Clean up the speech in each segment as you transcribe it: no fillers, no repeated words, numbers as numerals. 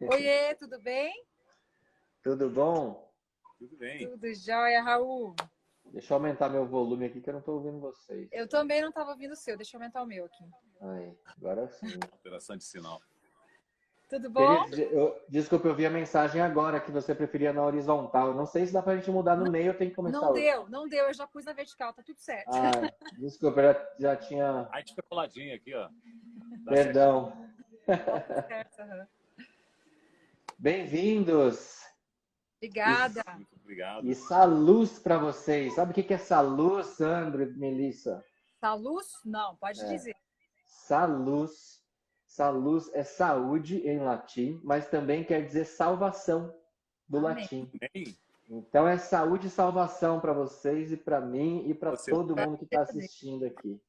Oiê, tudo bem? Tudo bom? Tudo bem. Tudo jóia, Raul. Deixa eu aumentar meu volume aqui que eu não estou ouvindo vocês. Eu também não estava ouvindo o seu, deixa eu aumentar o meu aqui. Aí, agora sim. Operação de sinal. Tudo bom? Querido, desculpa, eu vi a mensagem agora que você preferia na horizontal. Não sei se dá pra gente mudar no meio ou tem que começar Não outro. deu, não deu, eu já pus na vertical, tá tudo certo. Ah, desculpa, eu já tinha. Aí fica coladinho aqui, ó. Dá Perdão. Tá tudo certo, aham. Bem-vindos! Obrigada. certo. Muito obrigado. E saluz para vocês. Sabe o que é saluz, Sandro e Melissa? Salus? Não, pode É. dizer. Saluz. Saluz é saúde em latim, mas também quer dizer salvação do Amém. latim. Bem, Então é saúde e salvação para vocês e para mim e para Você- todo mundo que está assistindo aqui.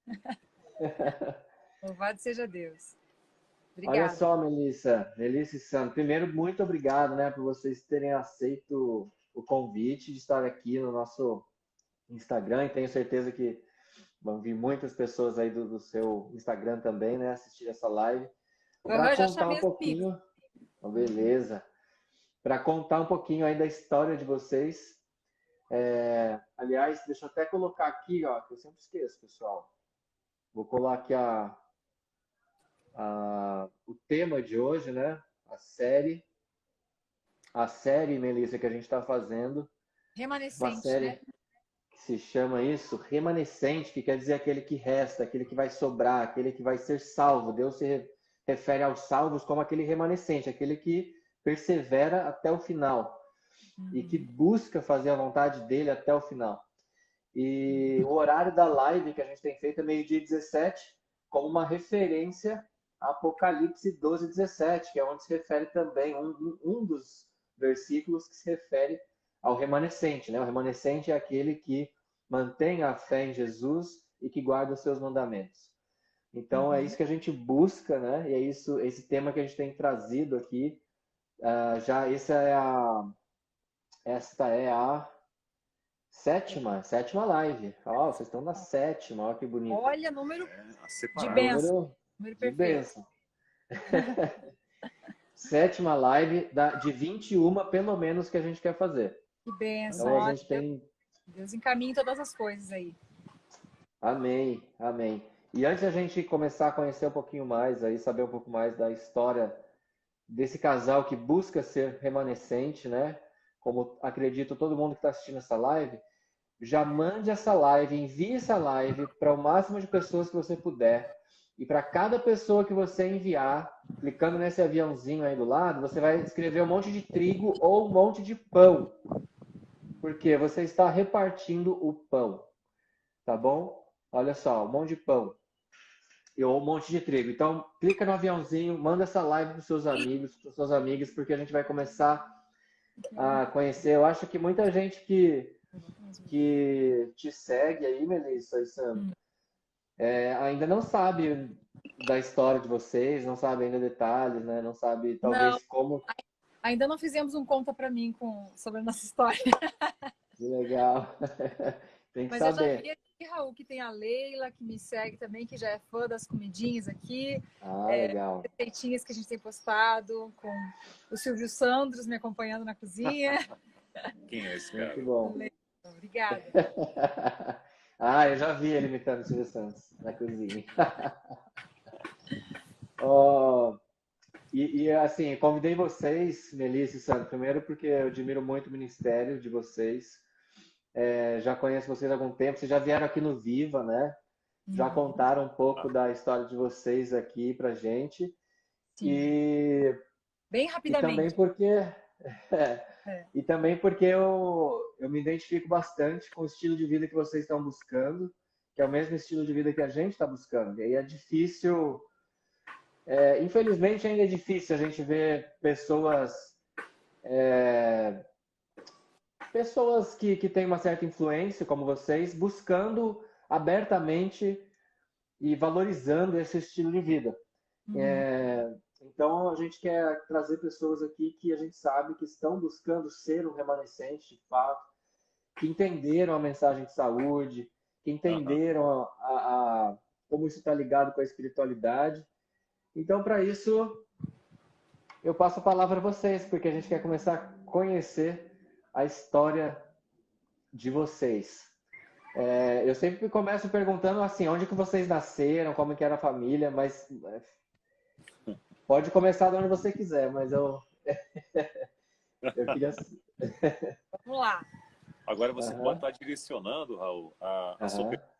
Louvado seja Deus. Olha Obrigada. só, Melissa e Sandro. Primeiro, muito obrigado, né, por vocês terem aceito o convite de estar aqui no nosso Instagram. E tenho certeza que vão vir muitas pessoas aí do seu Instagram também, né, assistir essa live. Para Já contar chamei um os amigos. pouquinho, beleza. Para contar um pouquinho aí da história de vocês. Aliás, deixa eu até colocar aqui, ó, que eu sempre esqueço, pessoal. Vou colocar aqui o tema de hoje, né? A série, Melissa, que a gente está fazendo. Uma Remanescente, série né? que se chama isso, remanescente, que quer dizer aquele que resta, aquele que vai sobrar, aquele que vai ser salvo. Deus se refere aos salvos como aquele remanescente, aquele que persevera até o final e que busca fazer a vontade dele até o final. E o horário da live que a gente tem feito é meio-dia 17, como uma referência a Apocalipse 12, 17, que é onde se refere também, um dos versículos que se refere ao remanescente. Né? O remanescente é aquele que mantém a fé em Jesus e que guarda os seus mandamentos. Então é isso que a gente busca, né? E é isso, esse tema que a gente tem trazido aqui. Esta é a sétima live. Ó, vocês estão na sétima, ó que bonito. Olha, número a de separar. bênção. Número Número de perfeito. bênção. Sétima live de 21, pelo menos, que a gente quer fazer. Que bênção. Então a Olha, gente tem. Deus encaminha todas as coisas aí. Amém, amém. E antes da gente começar a conhecer um pouquinho mais, aí, saber um pouco mais da história desse casal que busca ser remanescente, né? Como acredito todo mundo que está assistindo essa live, já mande essa live, envie essa live para o máximo de pessoas que você puder. E para cada pessoa que você enviar, clicando nesse aviãozinho aí do lado, você vai escrever um monte de trigo ou um monte de pão. Porque você está repartindo o pão. Tá bom? Olha só, um monte de pão. Ou um monte de trigo. Então, clica no aviãozinho, manda essa live para os seus amigos, para suas amigas, porque a gente vai começar a conhecer. Eu acho que muita gente que te segue aí, Melissa e Sam, ainda não sabe da história de vocês, não sabe ainda detalhes, né? Não sabe, talvez, Não, como. ainda não fizemos um conta para mim sobre a nossa história. Que legal. Tem que Mas eu já saber. vi aqui, Raul, que tem a Leila, que me segue também, que já é fã das comidinhas aqui. Ah, legal. Receitinhas que a gente tem postado, com o Silvio Sandros me acompanhando na cozinha. Quem é esse cara? Muito bom. Obrigada. Ah, eu já vi ele imitando o Silvio Santos na cozinha. Oh, assim, convidei vocês, Melissa e Sandro, primeiro porque eu admiro muito o ministério de vocês. Já conheço vocês há algum tempo, vocês já vieram aqui no Viva, né? Já contaram um pouco da história de vocês aqui pra gente. Sim. E Bem também rapidamente. porque e também porque eu me identifico bastante com o estilo de vida que vocês estão buscando, que é o mesmo estilo de vida que a gente está buscando. E aí é difícil, infelizmente ainda é difícil a gente ver pessoas que têm uma certa influência, como vocês, buscando abertamente e valorizando esse estilo de vida. Então, a gente quer trazer pessoas aqui que a gente sabe que estão buscando ser um remanescente, de fato, que entenderam a mensagem de saúde, que entenderam como isso está ligado com a espiritualidade. Então, para isso, eu passo a palavra a vocês, porque a gente quer começar a conhecer a história de vocês. Eu sempre começo perguntando assim, onde que vocês nasceram, como que era a família, mas pode começar de onde você quiser, mas eu queria... Vamos lá. Agora você pode estar direcionando, Raul, a sua pergunta.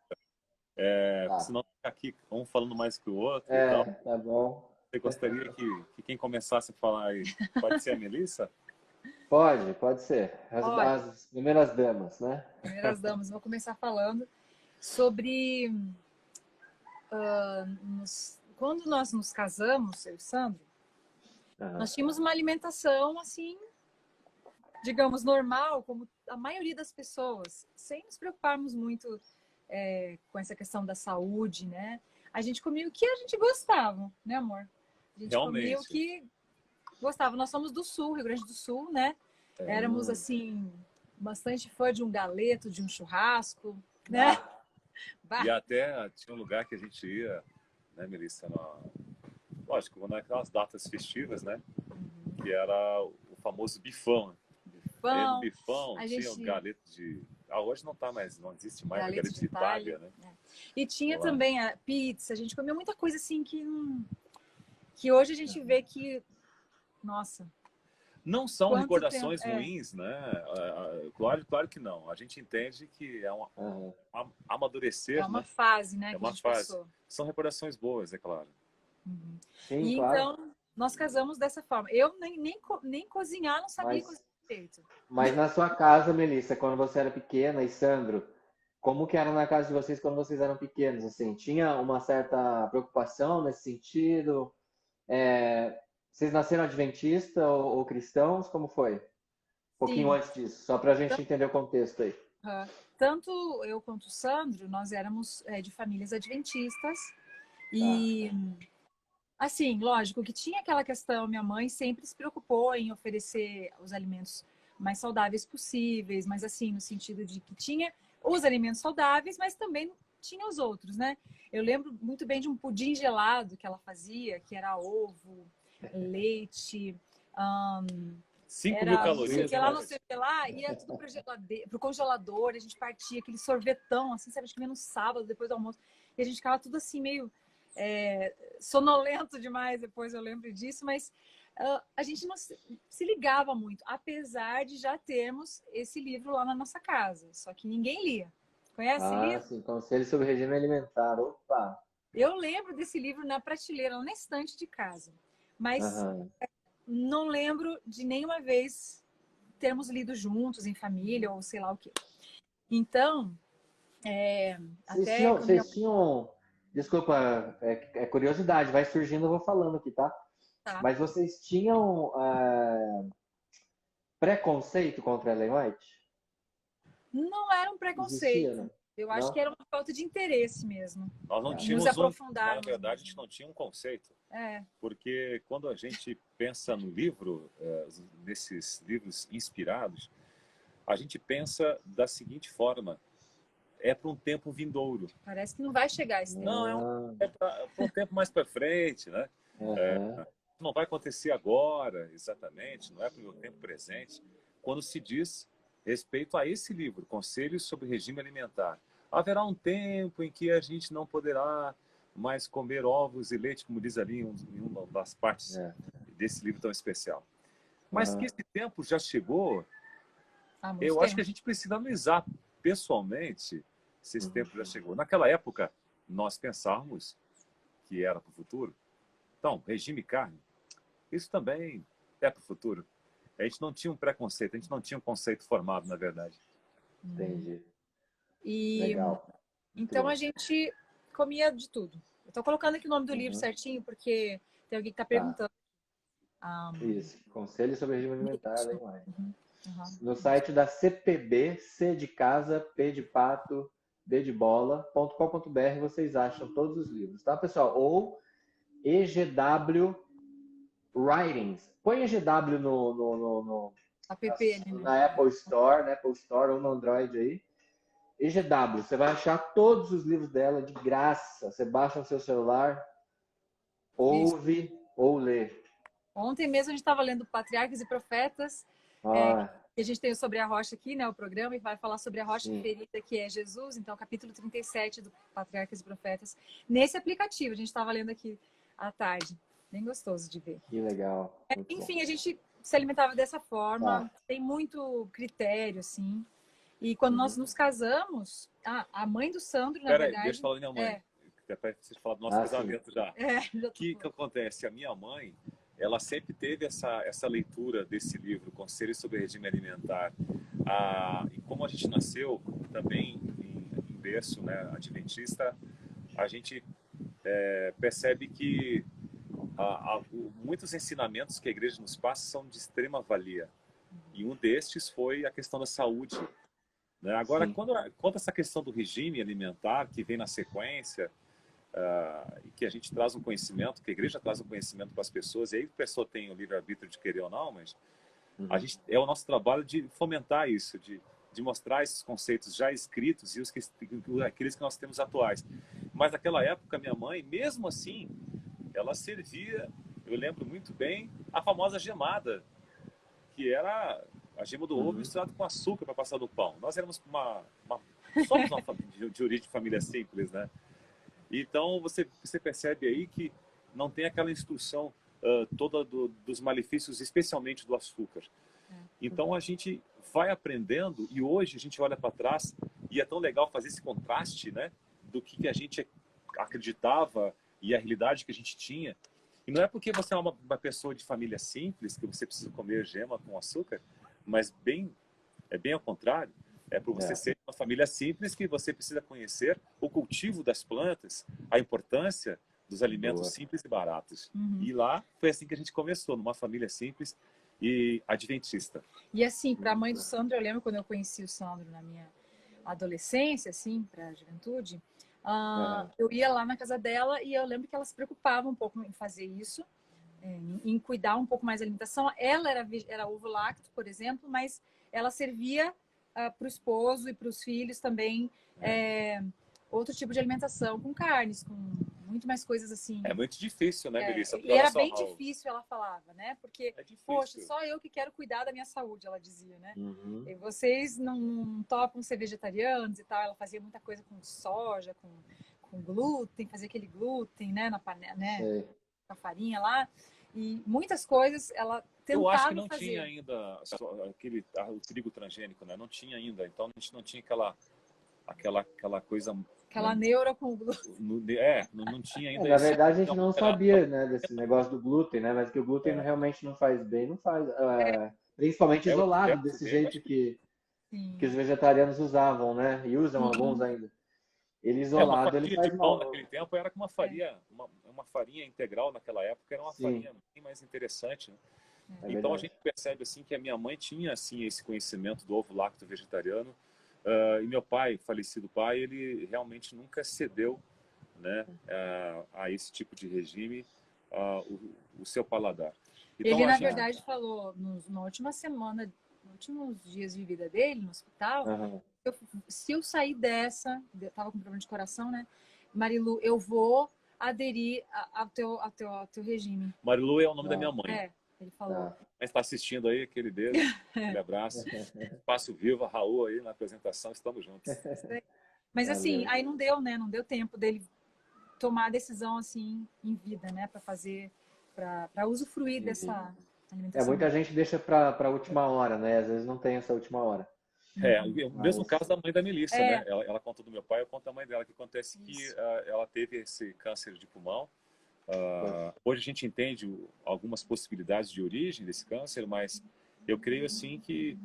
Tá. Senão fica aqui um falando mais que o outro e tal. Tá bom. Você gostaria que quem começasse a falar aí, pode ser a Melissa? Pode ser. Pode. As primeiras damas, né? Primeiras damas, vou começar falando sobre quando nós nos casamos, eu e o Sandro, nós tínhamos uma alimentação assim, digamos, normal, como a maioria das pessoas, sem nos preocuparmos muito com essa questão da saúde, né? A gente comia o que a gente gostava, né, amor? A gente comia o que gostava. Nós somos do Sul, Rio Grande do Sul, né? Éramos, assim, bastante fã de um galeto, de um churrasco, né? E até tinha um lugar que a gente ia, né, Melissa? Lógico, naquelas datas festivas, né? Que era o famoso bifão. Bifão, tinha um galeto de... hoje não tá mais, não existe mais galeto de Itália, né? E tinha também a pizza, a gente comia muita coisa assim que hoje a gente vê que, nossa... Não são recordações ruins, né? Claro que não. A gente entende que é um amadurecer. É uma fase, né? É uma fase. São recordações boas, é claro. Sim, e claro. Então, nós casamos dessa forma. Eu nem cozinhar, não sabia cozinhar direito. Mas na sua casa, Melissa, quando você era pequena, e Sandro, como que era na casa de vocês quando vocês eram pequenos? Assim, tinha uma certa preocupação nesse sentido? Vocês nasceram adventistas ou cristãos? Como foi? Um pouquinho antes disso, só para a gente entender o contexto aí. Tanto eu quanto o Sandro, nós éramos de famílias adventistas. E, assim, lógico que tinha aquela questão, minha mãe sempre se preocupou em oferecer os alimentos mais saudáveis possíveis, mas assim, no sentido de que tinha os alimentos saudáveis, mas também tinha os outros, né? Eu lembro muito bem de um pudim gelado que ela fazia, que era ovo, leite, 5.000 calorias. Não sei o que lá, ia tudo pro congelador, a gente partia aquele sorvetão, assim, sabe? A gente comia no sábado, depois do almoço, e a gente ficava tudo assim, meio sonolento demais, depois eu lembro disso, mas a gente não se ligava muito, apesar de já termos esse livro lá na nossa casa, só que ninguém lia. Conhece esse livro? Sim, Conselho sobre Regime Alimentar. Opa! Eu lembro desse livro na prateleira, na estante de casa, mas não lembro de nenhuma vez termos lido juntos, em família, ou sei lá o quê. Então, vocês tinham... Desculpa, é curiosidade, vai surgindo, eu vou falando aqui, tá? Mas vocês tinham preconceito contra Ellen White? Não era um preconceito. Existia, né? Eu acho que era uma falta de interesse mesmo. Nós não tínhamos na verdade, a gente não tinha um conceito. Porque quando a gente pensa no livro, nesses livros inspirados, a gente pensa da seguinte forma: é para um tempo vindouro. Parece que não vai chegar esse tempo. Não, é para um tempo mais para frente, né? Não vai acontecer agora, exatamente, não é para o tempo presente. Quando se diz respeito a esse livro, Conselhos sobre Regime Alimentar, haverá um tempo em que a gente não poderá mais comer ovos e leite, como diz ali em uma das partes desse livro tão especial. Mas que esse tempo já chegou, eu acho que a gente precisa analisar pessoalmente se esse tempo já chegou. Naquela época, nós pensávamos que era para o futuro. Então, regime carne, isso também é para o futuro. A gente não tinha um preconceito, a gente não tinha um conceito formado, na verdade. Entendi. Legal. Então, a gente comia de tudo. Eu estou colocando aqui o nome do livro certinho, porque tem alguém que está perguntando. Isso, Conselho sobre Regime Alimentar, Ellen White. No site da CPB, C de casa, P de pato, B de bola.com.br, vocês acham todos os livros, tá, pessoal? Ou EGW Writings. Põe EGW no app, na Apple Store, ou no Android aí. EGW, você vai achar todos os livros dela de graça. Você baixa no seu celular, ouve ou lê. Ontem mesmo a gente estava lendo Patriarcas e Profetas, que a gente tem sobre a rocha aqui, né, o programa, e vai falar sobre a rocha ferida, que é Jesus, então capítulo 37 do Patriarcas e Profetas, nesse aplicativo, a gente estava lendo aqui à tarde, bem gostoso de ver. Que legal. Enfim, a gente se alimentava dessa forma, tem muito critério, assim, e quando nós nos casamos, a mãe do Sandro, na verdade... Deixa eu falar da minha mãe. Até vocês falar do nosso casamento já. O que acontece? A minha mãe, ela sempre teve essa leitura desse livro, Conselhos sobre Regime Alimentar. E como a gente nasceu também em berço, né, adventista, a gente percebe que muitos ensinamentos que a igreja nos passa são de extrema valia. E um destes foi a questão da saúde. Né? Agora, quanto a essa questão do regime alimentar, que vem na sequência, e que a gente traz um conhecimento, que a igreja traz um conhecimento para as pessoas, e aí a pessoa tem o livre-arbítrio de querer ou não, mas é o nosso trabalho de fomentar isso, de mostrar esses conceitos já escritos e aqueles que nós temos atuais. Mas naquela época, minha mãe, mesmo assim, ela servia, eu lembro muito bem, a famosa gemada, que era a gema do ovo misturada com açúcar para passar no pão. Nós éramos somos uma família de origem de família simples, né? Então você percebe aí que não tem aquela instrução toda dos malefícios, especialmente do açúcar. Então a gente vai aprendendo e hoje a gente olha para trás e é tão legal fazer esse contraste, né, do que a gente acreditava e a realidade que a gente tinha. E não é porque você é uma pessoa de família simples que você precisa comer gema com açúcar, mas é bem ao contrário. É por você ser uma família simples que você precisa conhecer o cultivo das plantas, a importância dos alimentos simples e baratos. E lá foi assim que a gente começou, numa família simples e adventista. E assim, para a mãe do Sandro, eu lembro quando eu conheci o Sandro na minha adolescência, assim, para a juventude, eu ia lá na casa dela e eu lembro que ela se preocupava um pouco em fazer isso, em cuidar um pouco mais da alimentação. Ela era ovo lacto, por exemplo, mas ela servia para o esposo e para os filhos também outro tipo de alimentação, com carnes, com muito mais coisas assim. É muito difícil, né, Melissa? E era bem difícil, ela falava, né? Porque, poxa, só eu que quero cuidar da minha saúde, ela dizia, né? E vocês não topam ser vegetarianos e tal. Ela fazia muita coisa com soja, com glúten, fazia aquele glúten, né, na panela, né? Com a farinha lá. E muitas coisas ela tentava fazer. Eu acho que não tinha ainda o trigo transgênico, né? Não tinha ainda. Então a gente não tinha aquela coisa... Aquela neura com glúten. Não tinha ainda. Na verdade, a gente não sabia, né, desse negócio do glúten, né? Mas que o glúten realmente não faz bem, não faz. Principalmente isolado, desse jeito que os vegetarianos usavam, né? E usam alguns ainda. Ele isolado, ele faz mal. Naquele tempo era com uma farinha integral naquela época, era uma farinha bem mais interessante, né? Então a gente percebe assim que a minha mãe tinha assim esse conhecimento do ovo lacto vegetariano. E meu pai, falecido pai, ele realmente nunca cedeu, né, a esse tipo de regime, o seu paladar. Então, ele, na verdade, falou na última semana, nos últimos dias de vida dele, no hospital, se eu sair dessa, eu estava com problema de coração, né, Marilu, eu vou aderir ao teu regime. Marilu é o nome da minha mãe. Ele falou. Mas está assistindo aí, aquele beijo, aquele abraço. Espaço Viva, Raul aí na apresentação, estamos juntos. Mas assim, aí não deu, né? Não deu tempo dele tomar a decisão assim em vida, né? Para fazer, para usufruir dessa alimentação. Muita gente deixa para a última hora, né? Às vezes não tem essa última hora. O mesmo caso da mãe da Melissa, né? Ela contou do meu pai, eu conto da mãe dela, que acontece que ela teve esse câncer de pulmão. Hoje a gente entende algumas possibilidades de origem desse câncer, mas eu creio assim que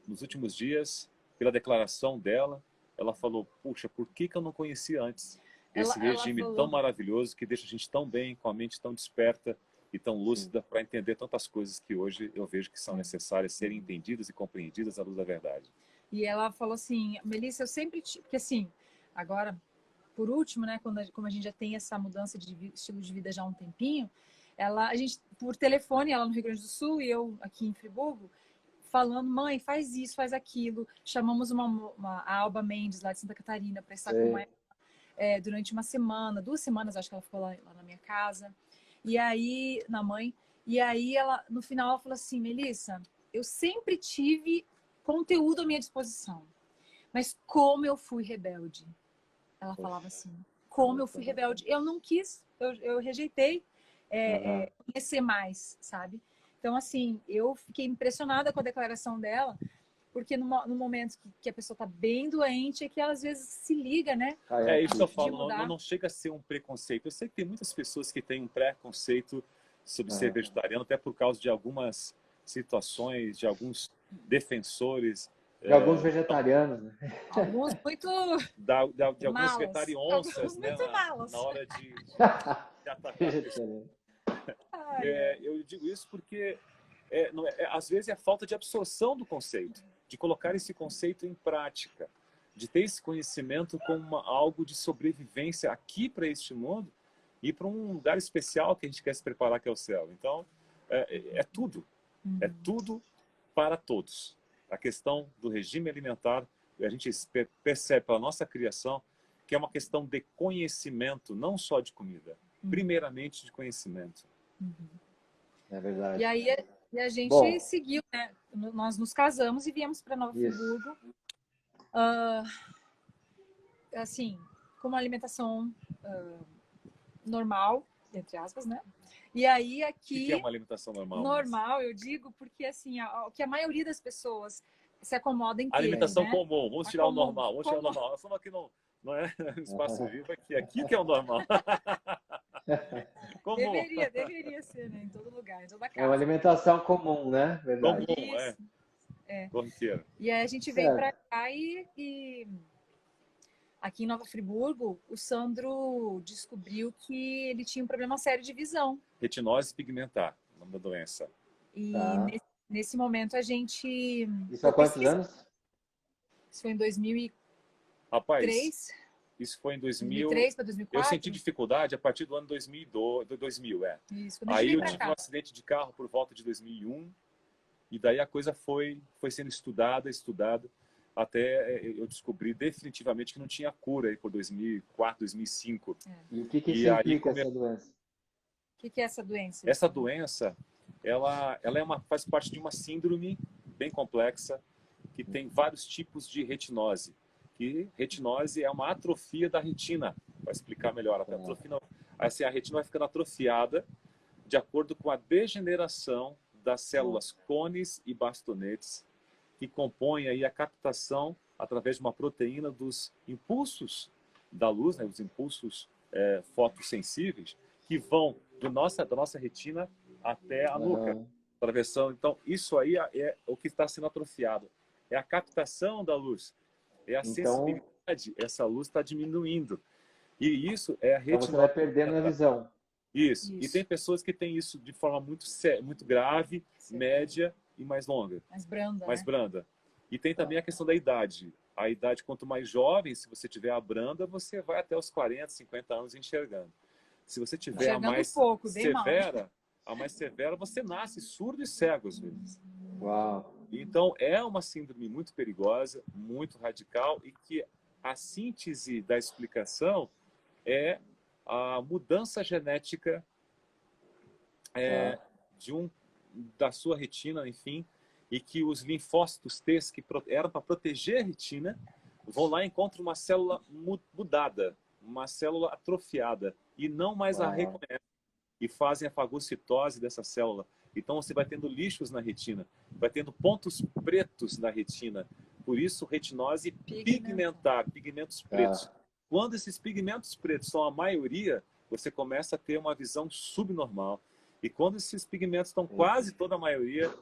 nos últimos dias, pela declaração dela, ela falou, puxa, por que eu não conheci antes esse regime tão maravilhoso que deixa a gente tão bem, com a mente tão desperta e tão lúcida para entender tantas coisas que hoje eu vejo que são necessárias serem entendidas e compreendidas à luz da verdade. E ela falou assim, Melissa, eu sempre... Porque assim, agora... Por último, né, como a gente já tem essa mudança de estilo de vida já há um tempinho, a gente, por telefone, ela no Rio Grande do Sul e eu aqui em Friburgo, falando, mãe, faz isso, faz aquilo. Chamamos a Alba Mendes, lá de Santa Catarina, para estar com ela durante uma semana, 2 semanas, acho que ela ficou lá na minha casa. E aí, na mãe, e aí ela, no final, ela falou assim, Melissa, eu sempre tive conteúdo à minha disposição, mas como eu fui rebelde. Ela falava assim, como eu fui rebelde. Eu não quis, eu rejeitei conhecer mais, sabe? Então, assim, eu fiquei impressionada com a declaração dela, porque no momento que a pessoa está bem doente, é que ela às vezes se liga, né? É isso que eu falo, não chega a ser um preconceito. Eu sei que tem muitas pessoas que têm um preconceito sobre ser vegetariano, até por causa de algumas situações, de alguns defensores. De alguns vegetarianos, né? Alguns muito de alguns vegetarianos, né? Na hora de atacar. Eu digo isso porque às vezes é falta de absorção do conceito, de colocar esse conceito em prática, de ter esse conhecimento como algo de sobrevivência aqui para este mundo e para um lugar especial que a gente quer se preparar, que é o céu. Então, é tudo para todos. A questão do regime alimentar, a gente percebe pela nossa criação que é uma questão de conhecimento, não só de comida, primeiramente de conhecimento. É verdade. E aí a gente seguiu, né? Nós nos casamos e viemos para Nova Friburgo. Assim, com uma alimentação normal, entre aspas, né? E aí aqui... O que é uma alimentação normal? Normal, eu digo, porque assim, que a maioria das pessoas se acomoda em ter, alimentação né? comum, vamos tirar o normal. Vamos tirar o normal. Nós estamos aqui não é espaço vivo, aqui que é o normal. Comum. Deveria ser, né? Em todo lugar, em toda casa. É uma alimentação comum, né? Verdade. Comum, corriqueiro. E aí a gente veio para cá e aqui em Nova Friburgo, o Sandro descobriu que ele tinha um problema sério de visão. Retinose pigmentar, o nome da doença. E nesse momento a gente... Isso há quantos anos? Isso foi em 2003. Rapaz, isso foi em 2003 para 2004. Eu senti dificuldade a partir do ano 2000, Isso, aí eu tive um acidente de carro por volta de 2001. E daí a coisa foi sendo estudada, até eu descobri definitivamente que não tinha cura aí por 2004, 2005. E o que significa essa doença? O que é essa doença? Essa doença, ela faz parte de uma síndrome bem complexa, que tem vários tipos de retinose. Que retinose é uma atrofia da retina. Vai explicar melhor. A retina vai ficando atrofiada de acordo com a degeneração das células cones e bastonetes, que compõem aí a captação, através de uma proteína, dos impulsos da luz, né, os impulsos fotossensíveis, que vão da nossa retina até a nuca. Atravessando. Então, isso aí é o que está sendo atrofiado. É a captação da luz. É a sensibilidade. Essa luz está diminuindo. E isso é a retina. Então você vai perdendo a visão. Isso. E tem pessoas que têm isso de forma muito grave, média e mais longa. Mais branda. E tem também a questão da idade. A idade, quanto mais jovem, se você tiver a branda, você vai até os 40, 50 anos enxergando. Se você tiver a mais severa, você nasce surdo e cego às vezes. Uau. Então, é uma síndrome muito perigosa, muito radical, e que a síntese da explicação é a mudança genética da sua retina, enfim, e que os linfócitos T, que eram para proteger a retina, vão lá e encontram uma célula mudada, uma célula atrofiada, e não mais a reconhecem, e fazem a fagocitose dessa célula. Então você vai tendo lixos na retina, vai tendo pontos pretos na retina. Por isso, retinose pigmentar, pigmentos pretos. Quando esses pigmentos pretos são a maioria, você começa a ter uma visão subnormal. E quando esses pigmentos estão quase toda a maioria,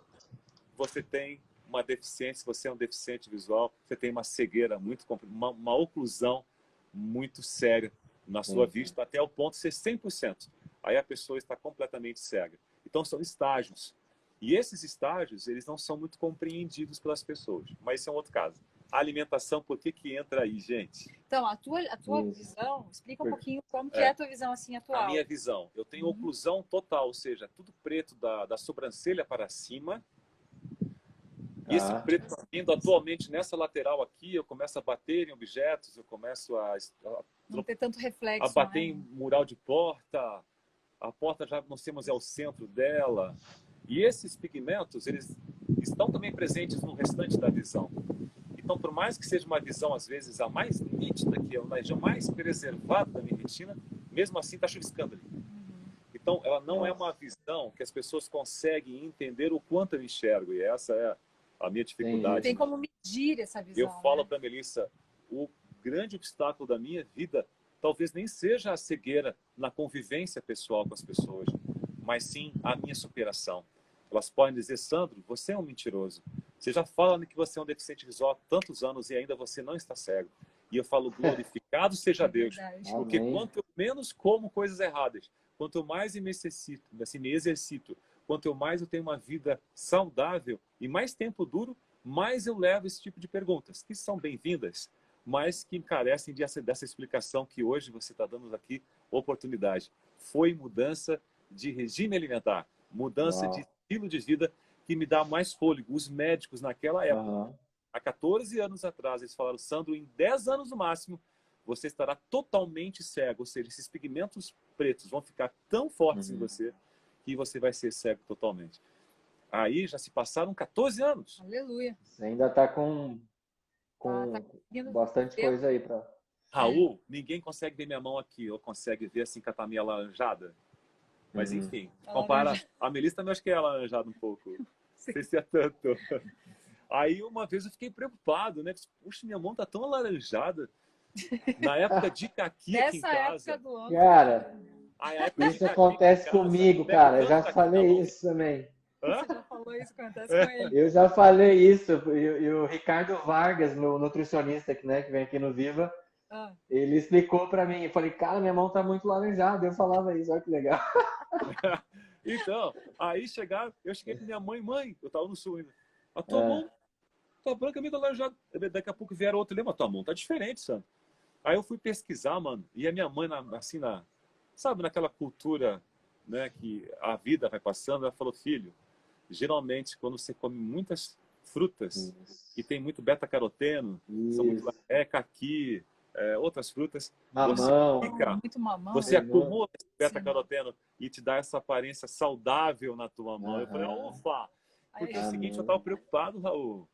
você tem uma deficiência, se você é um deficiente visual, você tem uma cegueira muito uma oclusão muito séria na sua vista, até o ponto de ser 100%. Aí a pessoa está completamente cega. Então são estágios. E esses estágios, eles não são muito compreendidos pelas pessoas. Mas isso é um outro caso. A alimentação, por que entra aí, gente? Então, a tua visão, explica um pouquinho como que é a tua visão assim atual. A minha visão. Eu tenho oclusão total, ou seja, tudo preto da sobrancelha para cima. E esse preto está vindo atualmente nessa lateral aqui, eu começo a bater em objetos, eu começo a não ter tanto reflexo, a bater em mural de porta, a porta já nós temos é o centro dela. E esses pigmentos, eles estão também presentes no restante da visão. Então, por mais que seja uma visão, às vezes, a mais nítida, que é a região mais preservada da minha retina, mesmo assim está chuviscando ali. Então, ela não é uma visão que as pessoas conseguem entender o quanto eu enxergo. E essa é a minha dificuldade. Não tem como medir essa visão. Eu falo para a Melissa, o grande obstáculo da minha vida talvez nem seja a cegueira na convivência pessoal com as pessoas, mas sim a minha superação. Elas podem dizer, Sandro, você é um mentiroso. Você já fala que você é um deficiente visual há tantos anos e ainda você não está cego. E eu falo, glorificado seja Deus. Porque quanto eu menos como coisas erradas, quanto mais eu me exercito, quanto mais eu tenho uma vida saudável e mais tempo duro, mais eu levo esse tipo de perguntas, que são bem-vindas, mas que carecem dessa explicação que hoje você está dando aqui oportunidade. Foi mudança de regime alimentar, mudança de estilo de vida que me dá mais fôlego. Os médicos naquela época, há 14 anos atrás, eles falaram, Sandro, em 10 anos no máximo, você estará totalmente cego. Ou seja, esses pigmentos pretos vão ficar tão fortes em você que você vai ser cego totalmente. Aí já se passaram 14 anos. Aleluia. Você ainda está com bastante coisa aí para... Raul, ninguém consegue ver minha mão aqui, ou consegue ver assim com a tá meio alaranjada. Mas enfim, compara... A Melissa também acho que é alaranjada um pouco. Não sei se é tanto. Aí uma vez eu fiquei preocupado, né? Puxa, minha mão tá tão alaranjada. Na época de caqui aqui em casa. Época do ano. Cara, isso acontece comigo, cara. Eu já falei isso também. Você já falou isso, acontece com ele. Eu já falei isso. E o Ricardo Vargas, meu nutricionista, né, que vem aqui no Viva, ele explicou pra mim. Eu falei, cara, minha mão tá muito laranjada. Eu falava isso, olha que legal. Então, aí eu cheguei com minha mãe, eu tava no sul ainda. A tua mão tá branca, meio alaranjada. Daqui a pouco vieram outro, lembra? Tua mão tá diferente, Sandro. Aí eu fui pesquisar, mano, e a minha mãe, assim, sabe, naquela cultura, né, que a vida vai passando, ela falou, filho, geralmente quando você come muitas frutas e tem muito beta-caroteno, são muito caqui, outras frutas, você acumula esse beta-caroteno e te dá essa aparência saudável na tua mão. Eu falei, ufa! Porque é o seguinte, eu tava preocupado, Raul.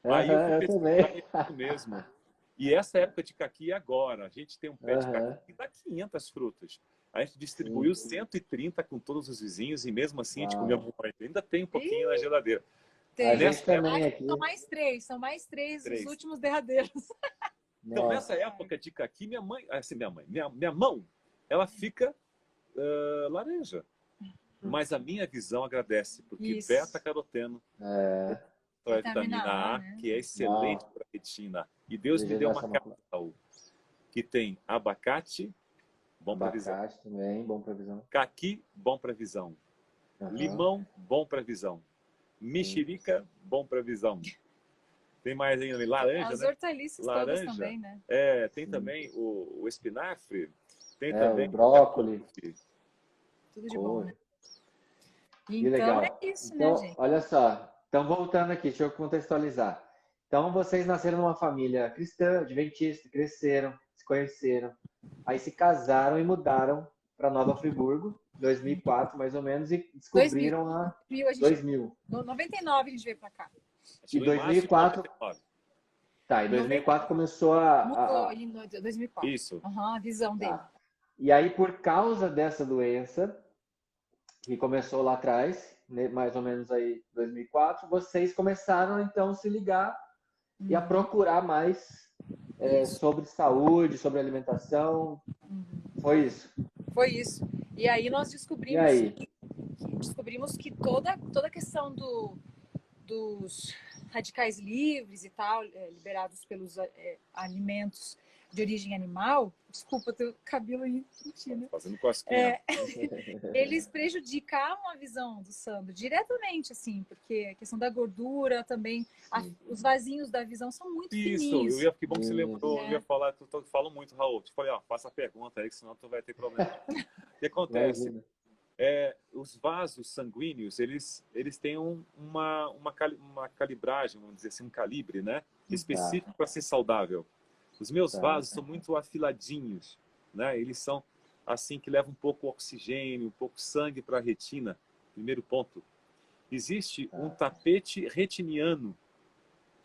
Aí eu fui pesquisar mesmo. E essa época de caqui é agora. A gente tem um pé de caqui que dá 500 frutas. A gente distribuiu 130 com todos os vizinhos e mesmo assim a gente comeu muito. Ainda tem um pouquinho na geladeira. São mais três os últimos derradeiros. Então, nessa época de caqui, minha mão, ela fica laranja. Mas a minha visão agradece, porque beta-caroteno para a vitamina A, né? Que é excelente para a retina. E Deus me deu uma carta, que tem abacate, bom para visão. Abacate também, bom para visão. Caqui, bom para visão. Limão, bom para visão. Mexerica, bom para visão. Tem mais ainda, laranja, as hortaliças todas também, né? Tem também o espinafre, tem também o brócolis. Tudo de bom, né? Que legal. É isso, então, né, gente? Olha só. Então, voltando aqui, deixa eu contextualizar. Então, vocês nasceram numa família cristã, adventista, cresceram, se conheceram, aí se casaram e mudaram para Nova Friburgo, 2004, mais ou menos, e descobriram 2000. No 99 a gente veio para cá. E 2004... Tá, em 2004 começou Mudou em 2004. Isso. A visão dele. E aí, por causa dessa doença, que começou lá atrás, mais ou menos aí 2004, vocês começaram então a se ligar e a procurar mais sobre saúde, sobre alimentação. Foi isso? Foi isso. E aí nós descobrimos que toda a questão dos radicais livres e tal, liberados pelos alimentos de origem animal, desculpa, teu cabelo aí, mentira. Fazendo cosquinha. Eles prejudicavam a visão do Sandro diretamente, assim, porque a questão da gordura também, os vasinhos da visão são muito fininhos. Isso, que bom que você lembrou, eu ia falar, eu falo muito, Raul, te falei, faça a pergunta aí, que senão tu vai ter problema. O que acontece? Os vasos sanguíneos, eles têm uma calibragem, vamos dizer assim, um calibre, né? Específico para ser saudável. Os meus vasos são muito afiladinhos, né? Eles são assim que leva um pouco oxigênio, um pouco sangue para a retina. Primeiro ponto. Existe um tapete retiniano,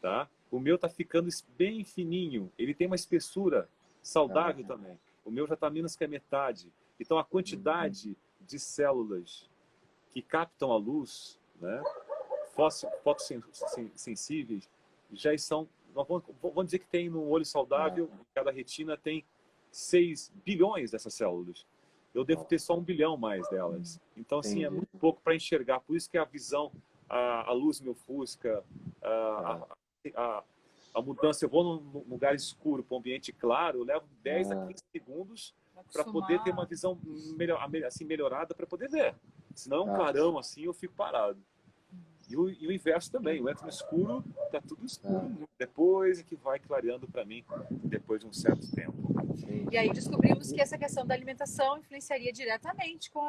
tá? O meu tá ficando bem fininho. Ele tem uma espessura saudável também. O meu já está menos que a metade. Então a quantidade de células que captam a luz, né, fotossensíveis, já são, vamos dizer que tem no olho saudável, cada retina tem 6 bilhões dessas células. Eu devo ter só 1 bilhão mais delas. Então, assim, é muito pouco para enxergar. Por isso que a visão, a luz me ofusca, a mudança. Eu vou num lugar escuro, para um ambiente claro, eu levo 10 a 15 segundos para poder ter uma visão assim, melhorada para poder ver. Senão, um clarão assim, eu fico parado. E o inverso também. Eu entro no escuro, tá tudo escuro. Depois é que vai clareando para mim, depois de um certo tempo. E aí descobrimos que essa questão da alimentação influenciaria diretamente com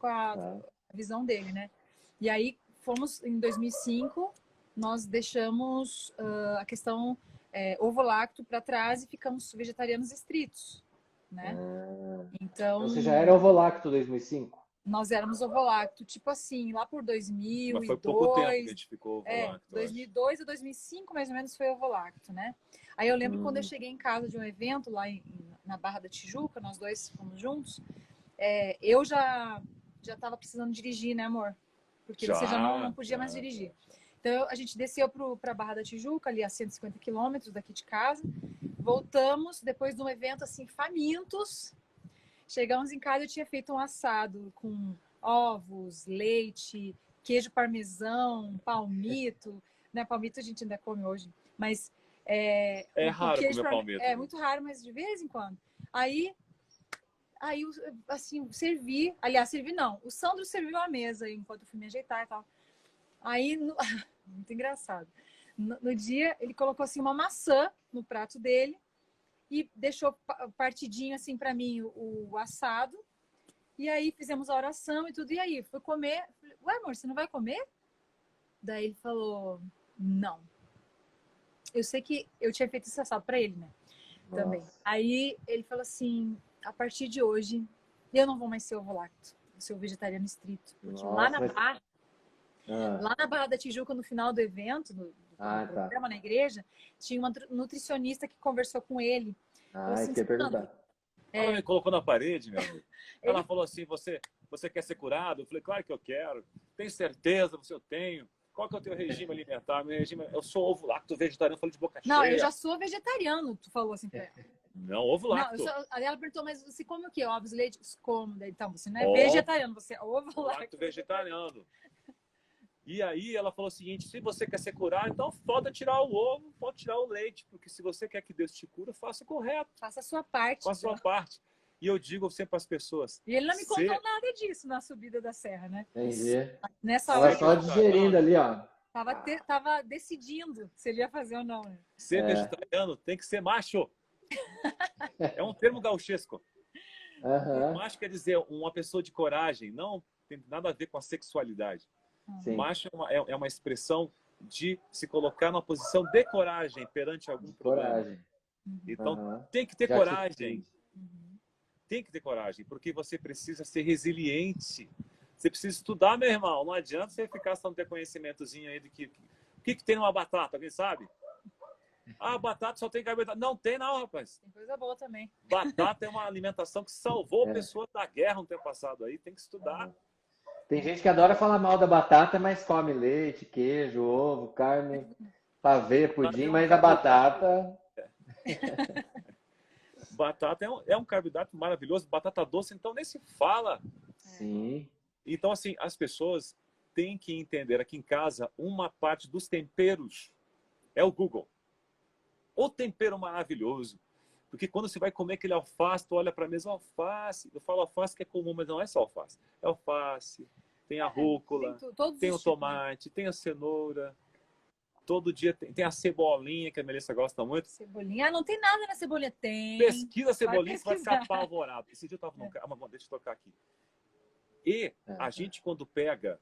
a visão dele, né? E aí fomos, em 2005, nós deixamos a questão ovo-lacto para trás e ficamos vegetarianos estritos, né? Então, você já era ovo-lacto em 2005? Nós éramos ovo-lacto, tipo assim, lá por 2002. Mas foi pouco tempo que a gente ficou ovo-lacto. 2002 a 2005, mais ou menos, foi ovo-lacto, né? Aí eu lembro quando eu cheguei em casa de um evento lá na Barra da Tijuca, nós dois fomos juntos, eu já estava precisando dirigir, né, amor? Porque você já não podia mais dirigir. Então a gente desceu para a Barra da Tijuca, ali a 150 quilômetros daqui de casa, voltamos depois de um evento assim, famintos. Chegamos em casa, eu tinha feito um assado com ovos, leite, queijo parmesão, palmito. Né? Palmito a gente ainda come hoje, mas raro comer palmito. É muito raro, mas de vez em quando. Aí assim, servi. Aliás, servi não. O Sandro serviu a mesa enquanto eu fui me ajeitar e tal. Aí, muito engraçado. No dia, ele colocou assim uma maçã no prato dele e deixou partidinho assim para mim o assado. E aí fizemos a oração e tudo. E aí, fui comer. Falei, ué, amor, você não vai comer? Daí ele falou, não. Eu sei que eu tinha feito esse assado para ele, né? Nossa. Também. Aí ele falou assim, a partir de hoje, eu não vou mais ser ovo-lacto. Vou ser o vegetariano estrito. Porque lá na Barra da Tijuca, no final do evento, do programa na igreja, tinha uma nutricionista que conversou com ele. Assim, quer perguntar. Ela me colocou na parede, meu amigo. Ela falou assim, você quer ser curado? Eu falei, claro que eu quero. Tem certeza? Eu tenho. Qual que é o teu regime alimentar? Meu regime, eu sou ovo-lacto vegetariano. Eu falei de boca cheia. Não, eu já sou vegetariano, tu falou assim pra ela. Não, ovo-lacto. Aí ela perguntou, mas você come o quê? Ovos, leite? Como? Então, você não é vegetariano, você é ovo-lacto vegetariano. E aí ela falou o seguinte, se você quer ser curado, então falta tirar o ovo, pode tirar o leite, porque se você quer que Deus te cura, faça correto. Faça a sua parte. Faça a sua parte. E eu digo sempre para as pessoas... E ele não me contou nada disso na subida da serra, né? Entendi. Nessa hora... Tava só digerindo ali, ó. Tava decidindo se ele ia fazer ou não. Né? Ser vegetariano tem que ser macho. É um termo gauchesco. Macho quer dizer uma pessoa de coragem, não tem nada a ver com a sexualidade. Sim. Macho é uma expressão de se colocar numa posição de coragem perante algum problema. Então, tem que ter coragem. Tem que ter coragem, porque você precisa ser resiliente. Você precisa estudar, meu irmão. Não adianta você ficar só não ter conhecimentozinho aí do que... O que tem numa batata, alguém sabe? Ah, batata só tem carboidrato. Não tem não, rapaz. Tem coisa boa também. Batata é uma alimentação que salvou pessoas da guerra no tempo passado. Aí tem que estudar. Tem gente que adora falar mal da batata, mas come leite, queijo, ovo, carne, pavê, pudim, mas a batata... Batata é um carboidrato maravilhoso. Batata doce, então, nem se fala. Sim. Então, assim, as pessoas têm que entender aqui em casa, uma parte dos temperos é o Google. O tempero maravilhoso. Porque quando você vai comer aquele alface, tu olha para a mesma alface. Eu falo alface que é comum, mas não é só alface. É alface, tem a rúcula, tem o tomate, tem a cenoura. Todo dia tem a cebolinha, que a Melissa gosta muito. Cebolinha? Ah, não tem nada na cebolinha. Tem. Pesquisa a cebolinha, você vai ficar apavorado. Esse dia eu estava num carro, deixa eu tocar aqui. E a gente, quando pega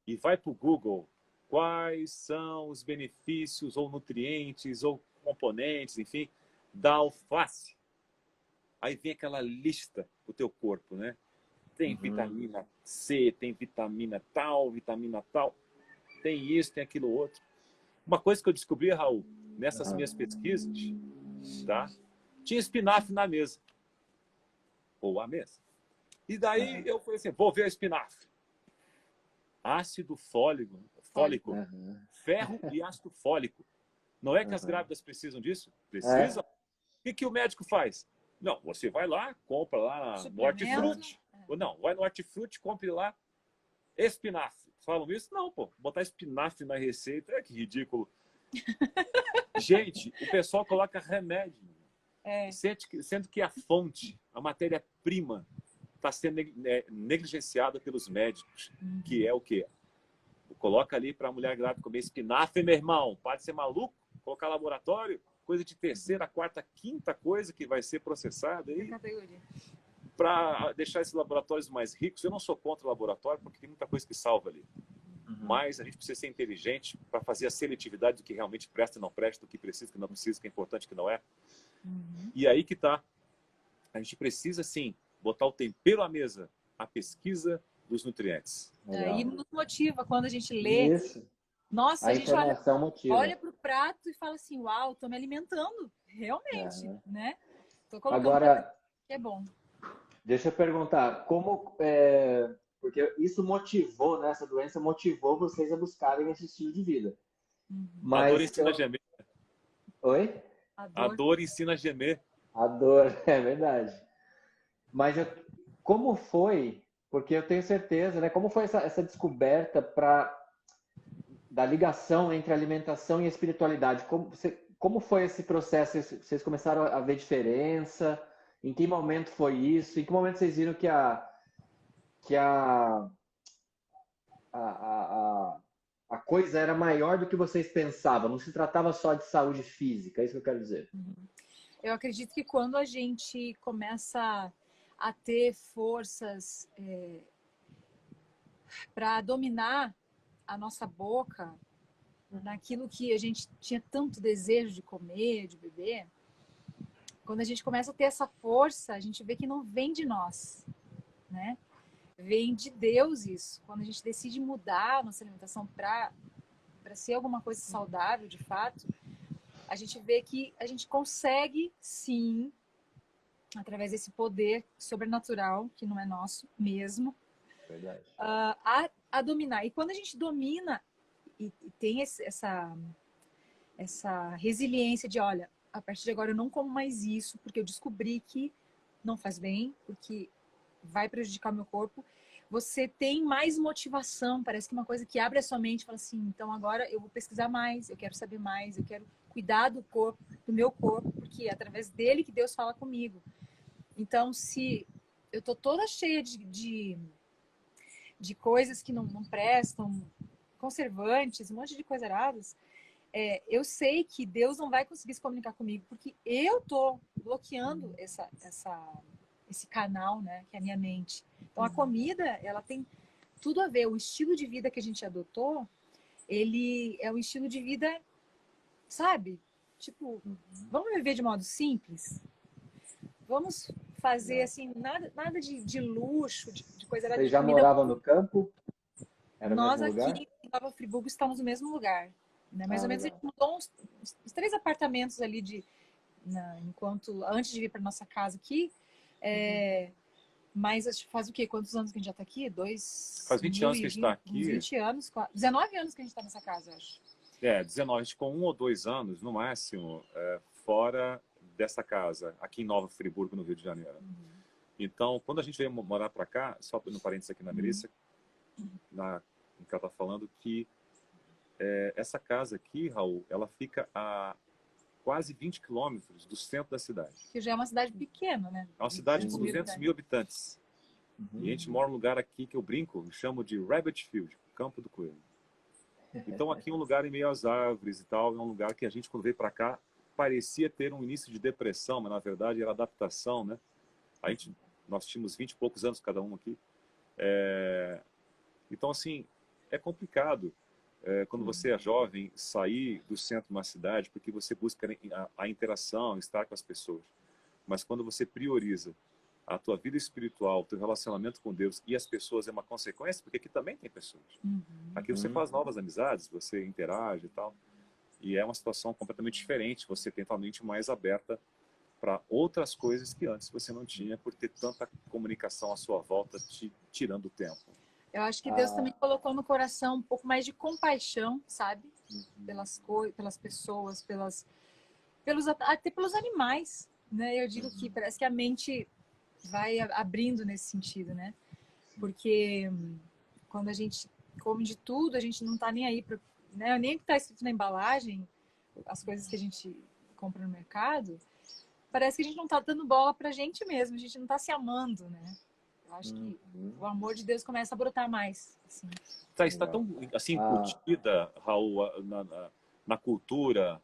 e vai para o Google, quais são os benefícios ou nutrientes ou componentes, enfim, da alface. Aí vem aquela lista do teu corpo, né? Tem vitamina C, tem vitamina tal, tem isso, tem aquilo outro. Uma coisa que eu descobri, Raul, nessas minhas pesquisas, tá? Tinha espinafre na mesa. Ou a mesa. E daí eu falei assim, vou ver a espinafre. Ácido fólico, ferro e ácido fólico. Não é que as grávidas precisam disso? Precisam. O que o médico faz? Não, você vai lá, compra lá no Hortifruti. Ou não, vai no Hortifruti, compre lá espinafre. Falam isso? Não, pô. Botar espinafre na receita, que ridículo. Gente, o pessoal coloca remédio. Sendo que a fonte, a matéria-prima, está sendo negligenciada pelos médicos. Que é o quê? Coloca ali para a mulher grávida comer espinafre, meu irmão. Pode ser maluco? Colocar laboratório? Coisa de terceira, quarta, quinta coisa que vai ser processada aí. Para deixar esses laboratórios mais ricos. Eu não sou contra o laboratório, porque tem muita coisa que salva ali. Mas a gente precisa ser inteligente para fazer a seletividade do que realmente presta e não presta, do que precisa, que não precisa, que é importante, que não é. E aí que tá. A gente precisa, sim, botar o tempero à mesa, a pesquisa dos nutrientes. E nos motiva quando a gente lê. Isso. Nossa, A a gente olha para o prato e fala assim, uau, estou me alimentando, realmente, né? Tô colocando agora, que é bom. Deixa eu perguntar, porque isso motivou, né, essa doença motivou vocês a buscarem esse estilo de vida. Mas a dor ensina a gemer. Oi? A dor ensina a gemer. A dor, é verdade. Mas como foi, porque eu tenho certeza, né, como foi essa descoberta da ligação entre alimentação e espiritualidade? Como foi esse processo? Vocês começaram a ver diferença? Em que momento foi isso? Em que momento vocês viram que a coisa era maior do que vocês pensavam? Não se tratava só de saúde física, é isso que eu quero dizer. Eu acredito que quando a gente começa a ter forças para dominar a nossa boca naquilo que a gente tinha tanto desejo de comer, de beber, quando a gente começa a ter essa força, a gente vê que não vem de nós, né? Vem de Deus isso. Quando a gente decide mudar a nossa alimentação para ser alguma coisa saudável, de fato, a gente vê que a gente consegue, sim, através desse poder sobrenatural, que não é nosso mesmo, a dominar. E quando a gente domina e tem essa resiliência de, olha, a partir de agora eu não como mais isso, porque eu descobri que não faz bem, porque vai prejudicar o meu corpo, você tem mais motivação, parece que uma coisa que abre a sua mente e fala assim, então agora eu vou pesquisar mais, eu quero saber mais, eu quero cuidar do corpo, do meu corpo, porque é através dele que Deus fala comigo. Então, se eu tô toda cheia de coisas que não prestam, conservantes, um monte de coisas erradas, eu sei que Deus não vai conseguir se comunicar comigo, porque eu tô bloqueando esse canal, né, que é a minha mente. Então, a comida, ela tem tudo a ver. O estilo de vida que a gente adotou, ele é um estilo de vida, sabe? Tipo, vamos viver de modo simples? Vamos fazer, assim, nada de luxo, de coisa... Vocês já moravam no campo? Era Nós no mesmo lugar? aqui em Nova Friburgo estamos no mesmo lugar. Né? Mais ou menos a legal. gente mudou uns 3 apartamentos ali antes de vir para nossa casa aqui. Mas faz o quê? Quantos anos que a gente já está aqui? Faz 20 anos que a gente está aqui. 20 anos, 19 anos que a gente está nessa casa, eu acho. 19. A gente ficou 1 ou 2 anos, no máximo, fora dessa casa, aqui em Nova Friburgo, no Rio de Janeiro. Então, quando a gente veio morar para cá, só no parênteses aqui na Melissa, no que ela está falando, que essa casa aqui, Raul, ela fica a quase 20 quilômetros do centro da cidade. Que já é uma cidade pequena, né? É uma cidade com 200 mil habitantes. E a gente mora num lugar aqui que eu brinco, eu chamo de Rabbit Field, Campo do Coelho. Então aqui é um lugar em meio às árvores e tal, é um lugar que a gente, quando veio para cá, parecia ter um início de depressão, mas na verdade era adaptação, né? Nós tínhamos 20 e poucos anos cada um aqui. Então, assim, é complicado quando você é jovem sair do centro de uma cidade, porque você busca a interação, estar com as pessoas. mas quando você prioriza a tua vida espiritual, o teu relacionamento com Deus e as pessoas é uma consequência, porque aqui também tem pessoas. Aqui você faz novas amizades, você interage e tal. E é uma situação completamente diferente. Você tem a mente mais aberta para outras coisas que antes você não tinha, por ter tanta comunicação à sua volta, te tirando o tempo. Eu acho que Deus também colocou no coração um pouco mais de compaixão, sabe? Pelas coisas, pelas pessoas, até pelos animais, né? Eu digo que parece que a mente vai abrindo nesse sentido, né? Porque quando a gente come de tudo, a gente não tá nem aí para, né? Nem o que tá escrito na embalagem, as coisas que a gente compra no mercado, parece que a gente não tá dando bola pra gente mesmo, a gente não tá se amando, né? Eu acho que o amor de Deus começa a brotar mais. Assim. Está tão assim incutida, Raul, na cultura,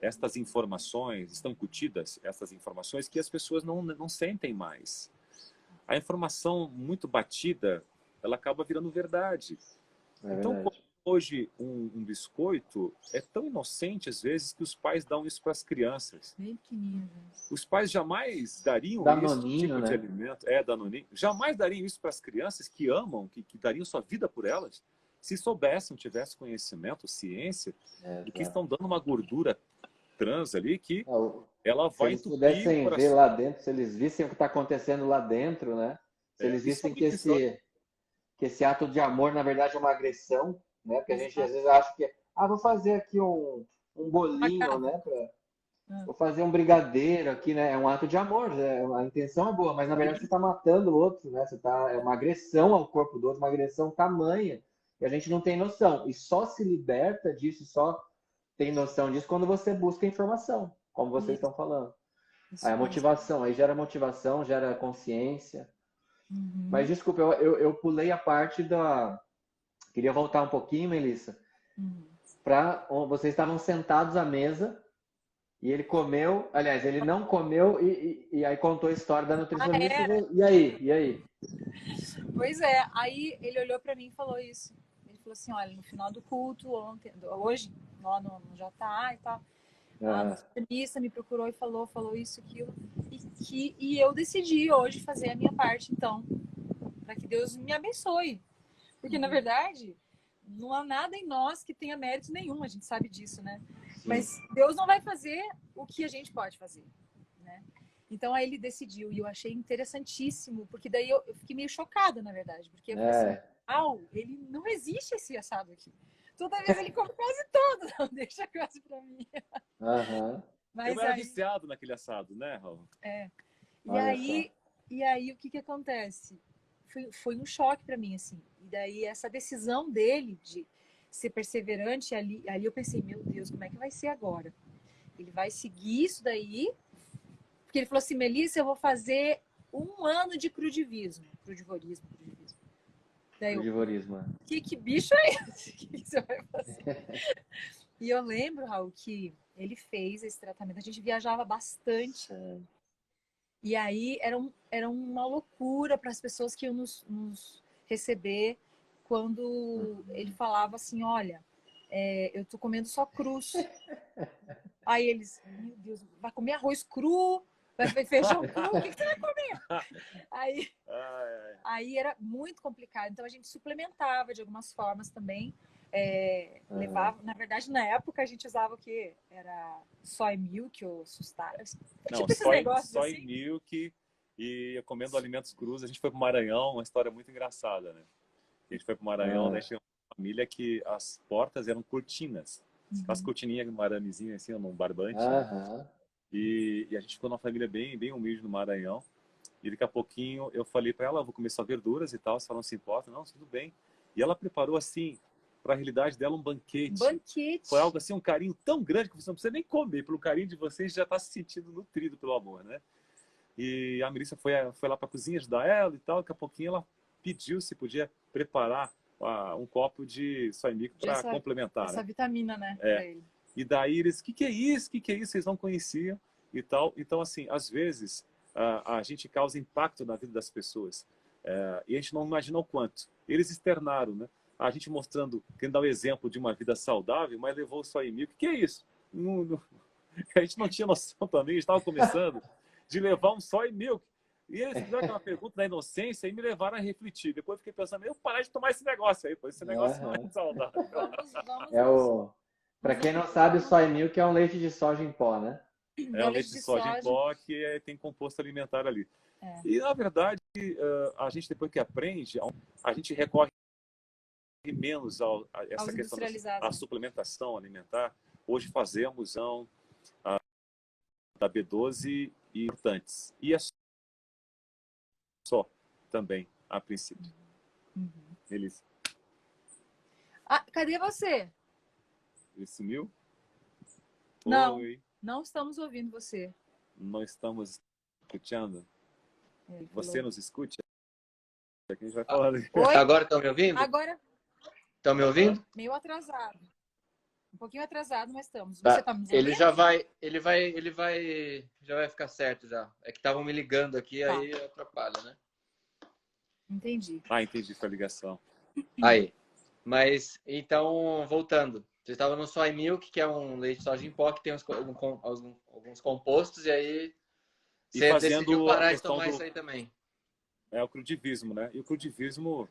estas informações, estão incutidas essas informações que as pessoas não sentem mais. A informação muito batida, ela acaba virando verdade. Então, hoje, um biscoito é tão inocente, às vezes, que os pais dão isso para as crianças. Bem pequenininho. Os pais jamais dariam Danoninho, esse tipo né? de alimento. Danoninho. Jamais dariam isso para as crianças que amam, que dariam sua vida por elas, se soubessem, tivessem conhecimento, ciência, de que estão dando uma gordura trans ali que ela vai entupir. Se eles pudessem ver lá dentro, se eles vissem o que está acontecendo lá dentro, né? Se eles vissem que esse ato de amor, na verdade, é uma agressão, né? Porque a gente às vezes acha que, vou fazer aqui um bolinho, né? Vou fazer um brigadeiro aqui, né? É um ato de amor, né? A intenção é boa, mas na verdade você está matando o outro, né? É uma agressão ao corpo do outro, uma agressão tamanha, e a gente não tem noção. E só se liberta disso, só tem noção disso quando você busca informação, como vocês estão falando. Aí a motivação, aí gera motivação, gera consciência. Mas desculpa, eu pulei a parte da... Queria voltar um pouquinho, Melissa, para vocês estavam sentados à mesa e ele comeu, aliás, ele não comeu e aí contou a história da nutricionista. E aí? Pois é, aí ele olhou para mim e falou isso. Ele falou assim, olha, no final do culto, hoje, lá no JA e tal, a nutricionista me procurou e falou isso, aquilo, e eu decidi hoje fazer a minha parte, então, para que Deus me abençoe. Porque, na verdade, não há nada em nós que tenha mérito nenhum, a gente sabe disso, né? Mas Deus não vai fazer o que a gente pode fazer, né? Então, aí ele decidiu, e eu achei interessantíssimo, porque daí eu fiquei meio chocada, na verdade, porque eu falei assim, ele não existe esse assado aqui. Toda vez ele come quase todo, não deixa quase pra mim. Mas eu era viciado naquele assado, né, Raul? E aí o que acontece? Foi um choque para mim, assim. E daí essa decisão dele de ser perseverante, ali eu pensei, meu Deus, como é que vai ser agora? Ele vai seguir isso daí? Porque ele falou assim, Melissa, eu vou fazer 1 ano de crudivorismo. Daí que bicho é esse? O que você vai fazer? E eu lembro, Raul, que ele fez esse tratamento. A gente viajava bastante. E aí era uma loucura para as pessoas que iam nos receber quando ele falava assim, olha, eu tô comendo só crus. Aí eles, meu Deus, vai comer arroz cru? Vai comer feijão cru? O que você vai comer? Aí era muito complicado. Então a gente suplementava de algumas formas também. Levava, na verdade, na época a gente usava o que? Era soy milk ou sustar. Não, soy milk e comendo alimentos crus. A gente foi para o Maranhão, uma história muito engraçada, né? A gente foi para o Maranhão, daí tinha uma família que as portas eram cortinas. As cortininhas, um aramezinho assim, num barbante. Né? E a gente ficou numa família bem humilde no Maranhão. E daqui a pouquinho eu falei para ela, vou comer só verduras e tal. Se ela não se importa, não, tudo bem. E ela preparou assim, para a realidade dela, um banquete. Foi algo assim, um carinho tão grande que você não precisa nem comer. Pelo carinho de vocês, já está se sentindo nutrido pelo amor, né? E a Melissa foi lá para a cozinha ajudar ela e tal. Daqui a pouquinho ela pediu se podia preparar um copo de soy milk para complementar. Essa vitamina, né? Pra ele. E daí eles, o que é isso? O que é isso? Vocês não conheciam e tal. Então, assim, às vezes a gente causa impacto na vida das pessoas. E a gente não imagina o quanto. Eles externaram, né? A gente mostrando, querendo dar o exemplo de uma vida saudável, mas levou o soy milk. O que é isso? A gente não tinha noção também, a gente estava começando. de levar um soy milk. E eles fizeram aquela pergunta da inocência e me levaram a refletir. Depois eu fiquei pensando, eu parar de tomar esse negócio aí, pô. Esse negócio não é saudável. Para quem não sabe, o soy milk é um leite de soja em pó, né? É um leite de soja em pó que tem composto alimentar ali. E, na verdade, a gente, depois que aprende, a gente recorre menos a essa questão da suplementação alimentar. Hoje fazemos da B12 e importantes. E é só também, a princípio. Elisa. Cadê você? Ele sumiu? Não, Oi. não estamos ouvindo você. Não estamos escutando? Você nos escute? É que a gente vai falar. Agora estão me ouvindo? Agora. Estão me ouvindo? Meio atrasado. Um pouquinho atrasado, mas estamos. Você tá me ouvindo? Ele já vai ficar certo já. É que estavam me ligando aqui, aí atrapalha, né? Entendi. Entendi sua ligação. Aí. Mas, então, voltando. Você estava no soy milk, que é um leite de soja em pó, que tem alguns compostos, e aí você decidiu parar de tomar isso aí também. É o crudivismo, né? E o crudivismo,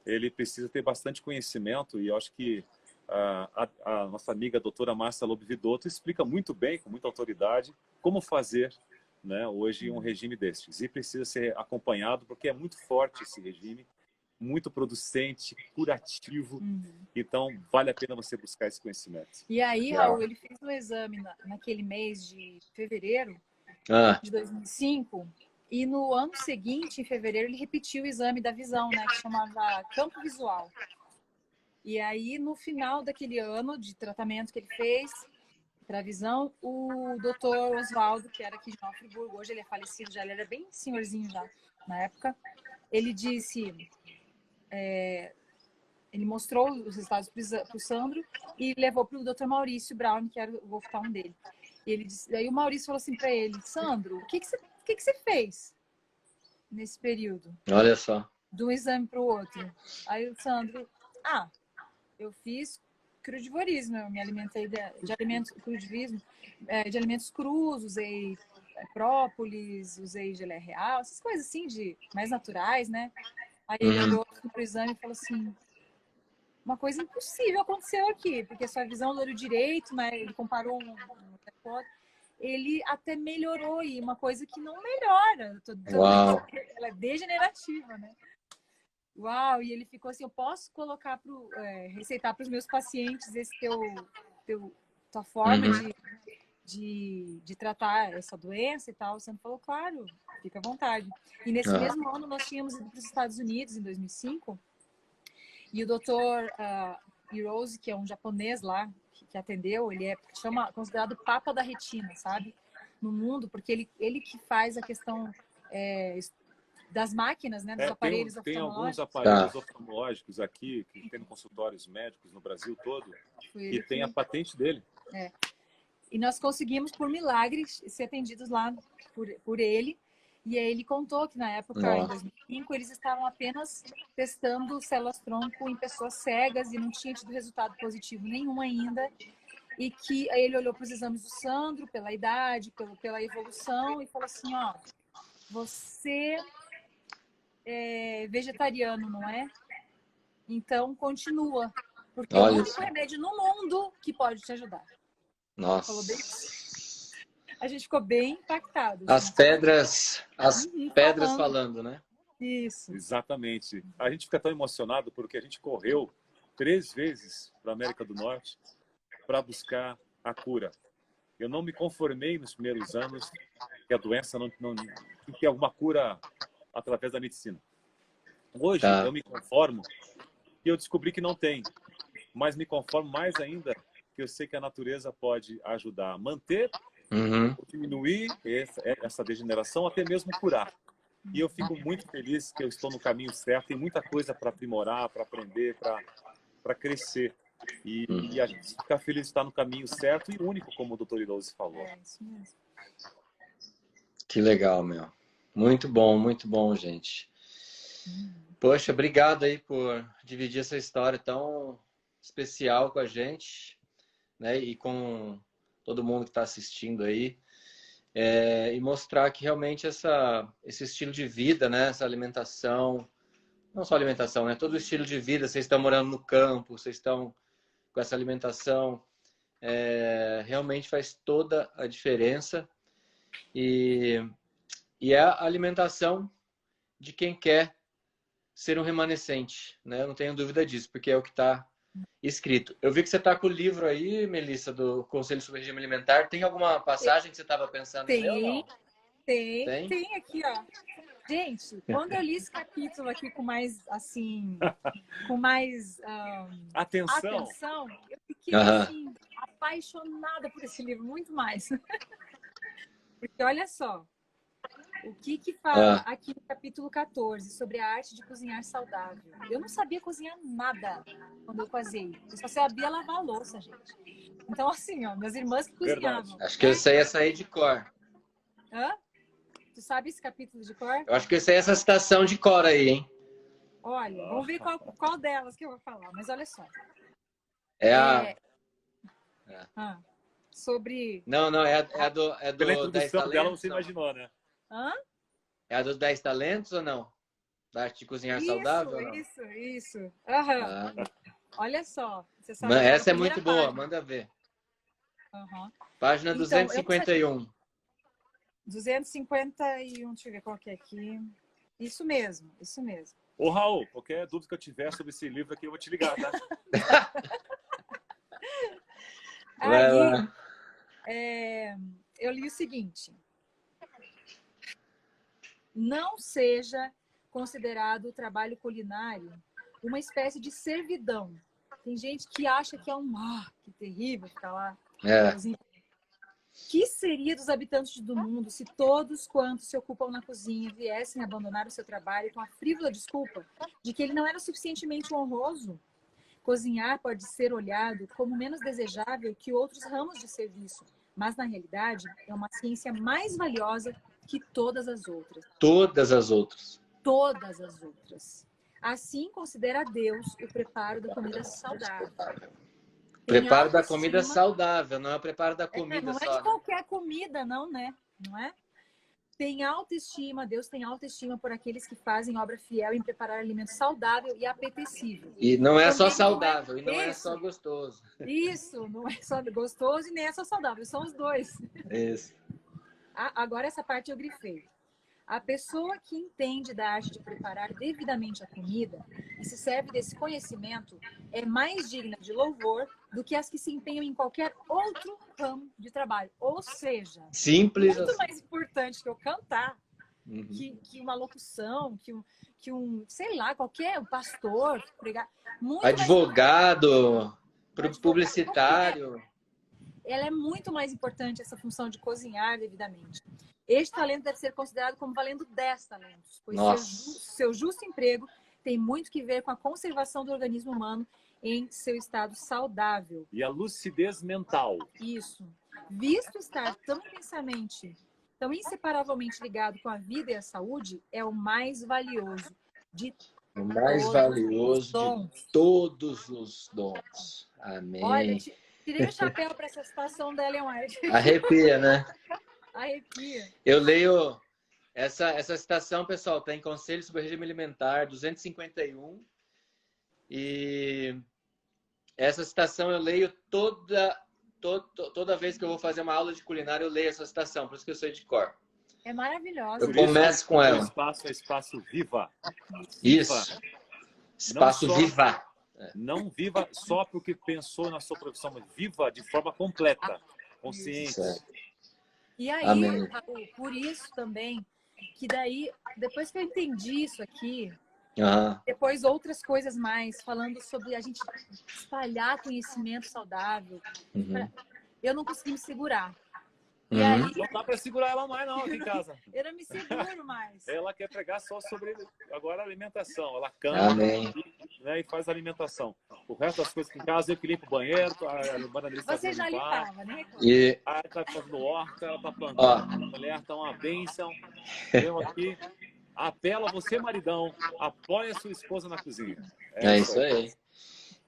ele precisa ter bastante conhecimento, e eu acho que a nossa amiga a doutora Márcia Lobo Vidotto explica muito bem, com muita autoridade, como fazer, né, hoje um regime destes. E precisa ser acompanhado, porque é muito forte esse regime, muito producente, curativo. Então, vale a pena você buscar esse conhecimento. E aí, Raul, ele fez um exame naquele mês de fevereiro de 2005, e no ano seguinte, em fevereiro, ele repetiu o exame da visão, né, que chamava campo visual. E aí, no final daquele ano de tratamento que ele fez para a visão, o doutor Oswaldo, que era aqui de Nova Friburgo, hoje ele é falecido, já ele era bem senhorzinho já na época, ele disse... ele mostrou os resultados para o Sandro e levou para o Dr. Maurício Brown, que era o oftalmo dele. E ele disse, aí o Maurício falou assim para ele, Sandro, o que você fez nesse período? Olha só. De um exame para o outro. Aí o Sandro, eu fiz crudivorismo, eu me alimentei de alimentos, crudivorismo, de alimentos crus, usei própolis, usei geleia real, essas coisas assim, mais naturais, né? Aí ele olhou para o exame e falou assim, uma coisa impossível aconteceu aqui, porque sua visão do olho direito, né, ele comparou ele até melhorou, e uma coisa que não melhora, ela é degenerativa, né? Uau, e ele ficou assim, eu posso colocar receitar para os meus pacientes esse tua forma de tratar essa doença e tal. Você falou, claro, fica à vontade. E nesse mesmo ano nós tínhamos ido para os Estados Unidos, em 2005, e o doutor Hirose, que é um japonês lá, que atendeu, ele é considerado o papa da retina, sabe? No mundo, porque ele que faz a questão das máquinas, né? Dos aparelhos oftalmológicos. Tem alguns aparelhos oftalmológicos aqui, que tem consultórios médicos no Brasil todo, e tem a patente dele. E nós conseguimos, por milagre, ser atendidos lá por ele. E aí ele contou que na época, em 2005, eles estavam apenas testando células-tronco em pessoas cegas e não tinha tido resultado positivo nenhum ainda. E que aí ele olhou para os exames do Sandro, pela idade, pela evolução, e falou assim, você é vegetariano, não é? Então, continua. Porque é o único remédio no mundo que pode te ajudar. Nossa. Falou bem. A gente ficou bem impactado. As pedras falando, né? Isso. Exatamente. A gente fica tão emocionado porque a gente correu 3 vezes para a América do Norte para buscar a cura. Eu não me conformei nos primeiros anos que a doença não tem alguma cura através da medicina. Hoje eu me conformo e eu descobri que não tem, mas me conformo mais ainda que eu sei que a natureza pode ajudar a manter ou diminuir essa degeneração, até mesmo curar. E eu fico muito feliz que eu estou no caminho certo, tem muita coisa para aprimorar, para aprender, para crescer. E a gente fica feliz de estar no caminho certo e único, como o Dr. Hirose falou. É isso mesmo. Que legal, meu. Muito bom, gente. Poxa, obrigado aí por dividir essa história tão especial com a gente, né? E com todo mundo que está assistindo aí. e mostrar que realmente esse estilo de vida, né? Essa alimentação, não só alimentação, né? Todo o estilo de vida, vocês estão morando no campo, vocês estão com essa alimentação, realmente faz toda a diferença e é a alimentação de quem quer ser um remanescente, né? Eu não tenho dúvida disso, porque é o que está escrito. Eu vi que você está com o livro aí, Melissa, do Conselho sobre Regime Alimentar. Tem alguma passagem que você estava pensando em ler ou não? Tem aqui, ó. Gente, quando eu li esse capítulo aqui com mais, assim, com mais atenção, eu fiquei, assim, apaixonada por esse livro, muito mais. Porque olha só, o que fala aqui no capítulo 14 sobre a arte de cozinhar saudável. Eu não sabia cozinhar nada quando eu casei. Eu só sabia lavar a louça, gente. Então, assim, ó, minhas irmãs que cozinhavam. Acho que eu sei essa aí de cor. Hã? Tu sabe esse capítulo de cor? Eu acho que eu sei essa citação de cor aí, hein? Olha, vamos ver qual delas que eu vou falar. Mas olha só. Sobre... Não, é do Pela introdução 10 talentos, dela, você não? imaginou, né? Hã? É a dos 10 talentos ou não? Da arte de cozinhar saudável ou não? Isso. Aham. Olha só. Você sabe Essa é muito boa, página. manda ver. Então, Página 251. 251, deixa eu ver qual que é aqui. Isso mesmo. Ô, Raul, qualquer dúvida que eu tiver sobre esse livro aqui, eu vou te ligar, tá? Aí, eu li o seguinte. Não seja considerado o trabalho culinário uma espécie de servidão. Tem gente que acha que é que terrível ficar lá. Que seria dos habitantes do mundo se todos quantos se ocupam na cozinha viessem abandonar o seu trabalho com a frívola desculpa de que ele não era suficientemente honroso? Cozinhar pode ser olhado como menos desejável que outros ramos de serviço, mas na realidade é uma ciência mais valiosa que todas as outras. Todas as outras. Assim considera Deus o preparo da comida saudável. Preparo da comida saudável, não é o preparo da comida só. Não é de qualquer comida, não, né? Não é? Tem autoestima, Deus tem autoestima por aqueles que fazem obra fiel em preparar alimento saudável e apetecível. E não é só saudável, e não é só gostoso. Isso, não é só gostoso e nem é só saudável, são os dois. Isso. Agora essa parte eu grifei. A pessoa que entende da arte de preparar devidamente a comida e se serve desse conhecimento é mais digna de louvor do que as que se empenham em qualquer outro ramo de trabalho. Ou seja, simples muito mais importante que eu cantar, que uma locução, que um, sei lá, qualquer pastor, pregar, advogado, publicitário. Ela é muito mais importante, essa função de cozinhar devidamente. Este talento deve ser considerado como valendo 10 talentos, pois seu justo emprego tem muito que ver com a conservação do organismo humano em seu estado saudável. E a lucidez mental. Isso. Visto estar tão intensamente, tão inseparavelmente ligado com a vida e a saúde, é o mais valioso de todos os dons. Amém. Olha, tirei o chapéu para essa citação da Ellen White. Arrepia, né? Arrepia. Eu leio essa citação, pessoal, está em Conselho sobre Regime Alimentar 251. E essa citação eu leio toda vez que eu vou fazer uma aula de culinária, eu leio essa citação, por isso que eu sei de cor. É maravilhosa. Eu começo com ela. O espaço é espaço viva. Isso. Espaço viva. Não viva só porque pensou na sua profissão, mas viva de forma completa, consciente. E aí, Raul, por isso também, que daí, depois que eu entendi isso aqui, depois outras coisas mais, falando sobre a gente espalhar conhecimento saudável, eu não consegui me segurar. E aí, não dá para segurar ela mais não aqui em casa. Eu não me seguro mais. Ela quer pregar só sobre agora a alimentação. Ela canta, né, e faz a alimentação. O resto das coisas aqui em casa, eu que limpo o banheiro, você já limpava, né? Ela tá fazendo horta, ela tá plantando. A mulher tá uma bênção. Eu aqui apelo a você, maridão, apoie a sua esposa na cozinha. É isso aí.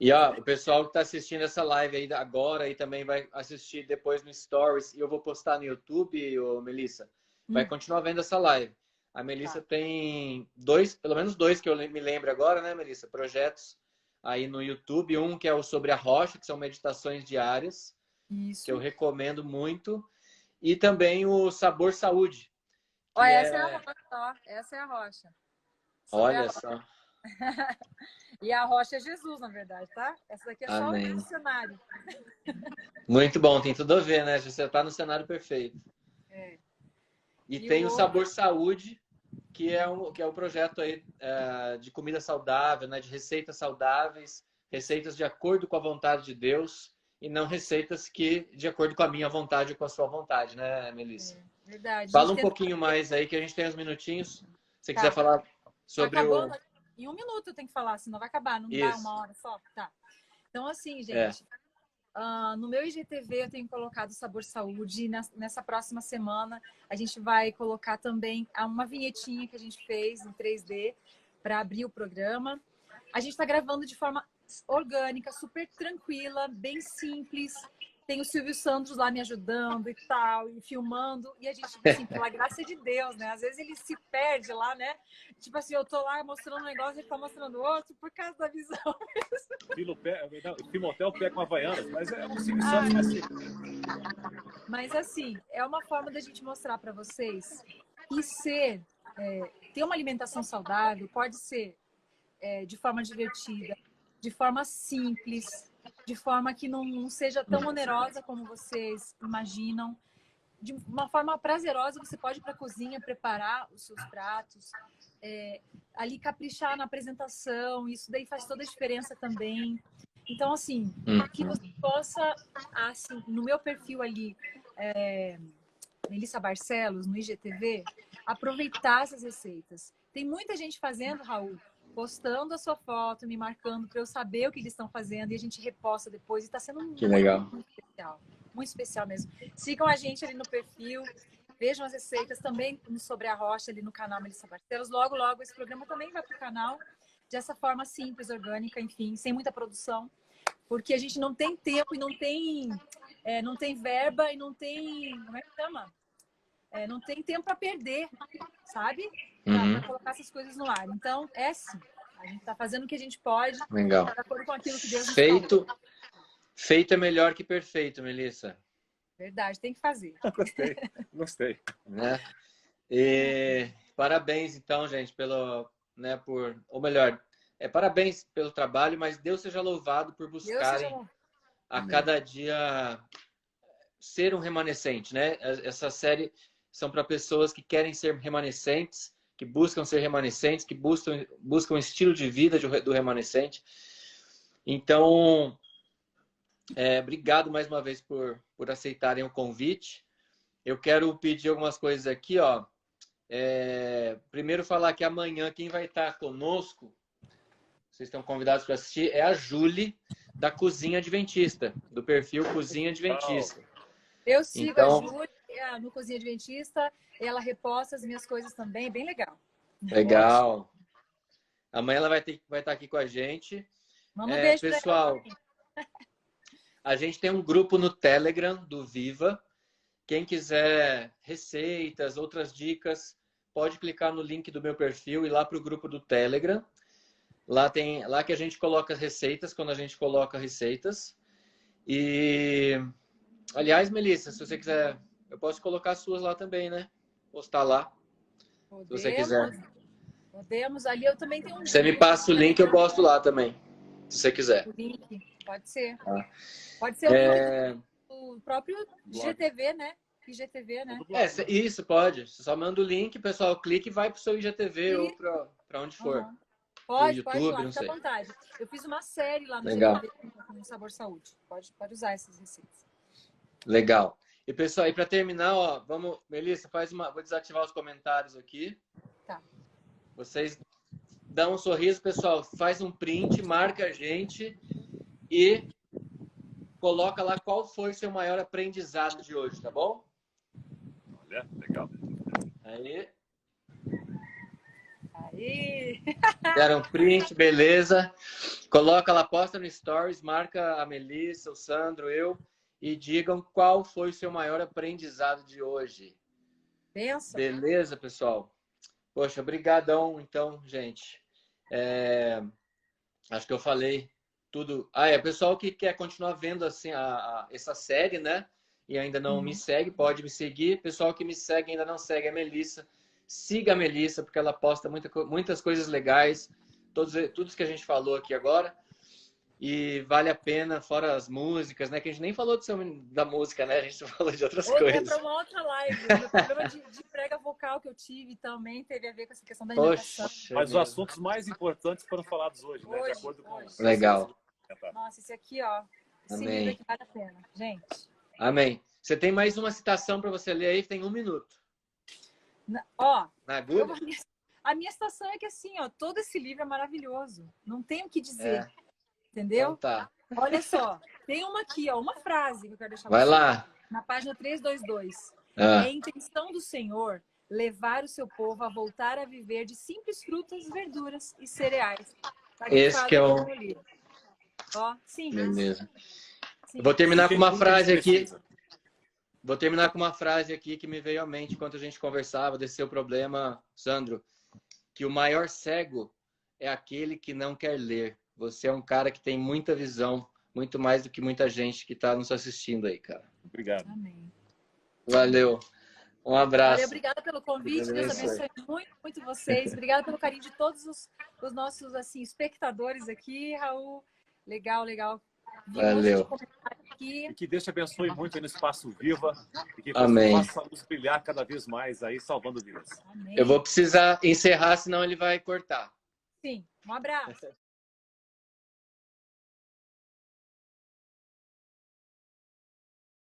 E ó, o pessoal que está assistindo essa live aí agora e também vai assistir depois no Stories, e eu vou postar no YouTube, ô Melissa, vai continuar vendo essa live. A Melissa tem pelo menos dois que eu me lembro agora, né, Melissa? Projetos aí no YouTube. Um que é o Sobre a Rocha, que são meditações diárias, que eu recomendo muito. E também o Sabor Saúde. Ó, essa é a rocha, ó. Essa é a rocha. Olha só. E a rocha é Jesus, na verdade, tá? Essa daqui é só Amém. o cenário. Muito bom, tem tudo a ver, né? Você tá no cenário perfeito. E tem o Sabor Saúde, que é o projeto aí de comida saudável, né? De receitas saudáveis, receitas de acordo com a vontade de Deus e não receitas que de acordo com a minha vontade ou com a sua vontade, né, Melissa? Verdade. Fala um pouquinho mais aí, que a gente tem uns minutinhos. Se você quiser falar sobre acabando. Em 1 minuto eu tenho que falar, senão vai acabar, não dá 1 hora só. Tá. Então, assim, gente, no meu IGTV eu tenho colocado Sabor Saúde. Nessa próxima semana a gente vai colocar também uma vinhetinha que a gente fez em 3D para abrir o programa. A gente está gravando de forma orgânica, super tranquila, bem simples. Tem o Silvio Santos lá me ajudando e tal, e filmando. E a gente, assim, pela graça de Deus, né? Às vezes ele se perde lá, né? Tipo assim, eu tô lá mostrando um negócio, ele tá mostrando outro, por causa da visão mesmo. Timotel pé com Havaianas, mas é o Silvio Santos assim. Mas, assim, é uma forma da gente mostrar para vocês que ter uma alimentação saudável pode ser de forma divertida, de forma simples, de forma que não seja tão onerosa como vocês imaginam. De uma forma prazerosa, você pode ir para a cozinha, preparar os seus pratos, ali caprichar na apresentação, isso daí faz toda a diferença também. Então, assim, que você possa, assim, no meu perfil ali, Melissa Barcelos, no IGTV, aproveitar essas receitas. Tem muita gente fazendo, Raul, postando a sua foto, me marcando para eu saber o que eles estão fazendo e a gente reposta depois. E está sendo muito especial. Muito especial mesmo. Sigam a gente ali no perfil, vejam as receitas também Sobre a Rocha ali no canal Melissa Barcelos. Logo, logo esse programa também vai para o canal dessa forma simples, orgânica, enfim, sem muita produção. Porque a gente não tem tempo e não tem verba e não tem... Como é que chama? Não tem tempo para perder, sabe? Para colocar essas coisas no ar. Então, sim. A gente está fazendo o que a gente pode. Legal. De acordo com aquilo que Deus nos falou. Feito é melhor que perfeito, Melissa. Verdade, tem que fazer. Gostei. Né? E parabéns, então, gente, parabéns pelo trabalho, mas Deus seja louvado por buscarem a cada dia ser um remanescente, né? Essa série são para pessoas que querem ser remanescentes, que buscam ser remanescentes, que buscam um estilo de vida do remanescente. Então, obrigado mais uma vez por aceitarem o convite. Eu quero pedir algumas coisas aqui, ó. Primeiro falar que amanhã quem vai estar conosco, vocês estão convidados para assistir, é a Julie, da Cozinha Adventista, do perfil Cozinha Adventista. Eu sigo a Júlia no Cozinha Adventista, ela reposta as minhas coisas também, bem legal. Legal. Amanhã ela vai estar aqui com a gente. Manda um beijo pessoal, a gente tem um grupo no Telegram do Viva. Quem quiser receitas, outras dicas, pode clicar no link do meu perfil e ir lá para o grupo do Telegram. Lá que a gente coloca receitas, quando a gente coloca receitas. E, aliás, Melissa, se você quiser, eu posso colocar as suas lá também, né? Postar lá. Se você quiser. Podemos. Ali eu também tenho um... Você me passa o link, eu posto lá também. Se você quiser. O link, pode ser. Pode ser o link do próprio IGTV, né? IGTV, né? Isso, pode. Você só manda o link, o pessoal clica e vai para o seu IGTV ou para onde for. Pode, YouTube, pode ir lá, não fica sei. à vontade. Eu fiz uma série lá no Legal. IGTV com Sabor Saúde. Pode usar essas receitas. Legal. E, pessoal, para terminar, ó, Melissa, vou desativar os comentários aqui. Tá. Vocês dão um sorriso, pessoal, faz um print, marca a gente e coloca lá qual foi o seu maior aprendizado de hoje, tá bom? Olha, legal. Aí. Deram print, beleza. Coloca lá, posta no Stories, marca a Melissa, o Sandro, eu, e digam qual foi o seu maior aprendizado de hoje. Benção. Beleza, pessoal? Poxa, brigadão, então, gente. Acho que eu falei tudo. Pessoal que quer continuar vendo assim, essa série, né? E ainda não me segue, pode me seguir. Pessoal que me segue e ainda não segue a Melissa, siga a Melissa, porque ela posta muitas coisas legais, tudo que a gente falou aqui agora. E vale a pena, fora as músicas, né? Que a gente nem falou da música, né? A gente falou de outras coisas. É para uma outra live. O programa de prega vocal que eu tive também teve a ver com essa questão da alimentação. Mas os assuntos mais importantes foram falados hoje, né? De acordo com... Legal. Nossa, esse aqui, ó. Esse livro aqui vale a pena, gente. Amém. Você tem mais uma citação para você ler aí? Tem 1 minuto. Na agulha? A minha citação é que assim, ó, todo esse livro é maravilhoso. Não tem o que dizer. Entendeu? Então tá. Olha só, tem uma aqui, ó, uma frase que eu quero deixar Vai lá. Na página 322. É a intenção do Senhor levar o seu povo a voltar a viver de simples frutas, verduras e cereais. Esse que é o... Ó, simples. Beleza. Vou terminar com uma frase aqui. Vou terminar com uma frase aqui que me veio à mente enquanto a gente conversava desse seu problema, Sandro. Que o maior cego é aquele que não quer ler. Você é um cara que tem muita visão, muito mais do que muita gente que está nos assistindo aí, cara. Obrigado. Amém. Valeu. Um abraço. Valeu, obrigada pelo convite. Deus abençoe muito, muito vocês. Obrigada pelo carinho de todos os nossos assim, espectadores aqui, Raul. Legal, legal. Valeu. E que Deus te abençoe muito aí no Espaço Viva. E que Amém. Faça a luz brilhar cada vez mais aí, salvando vidas. Amém. Eu vou precisar encerrar, senão ele vai cortar. Sim. Um abraço.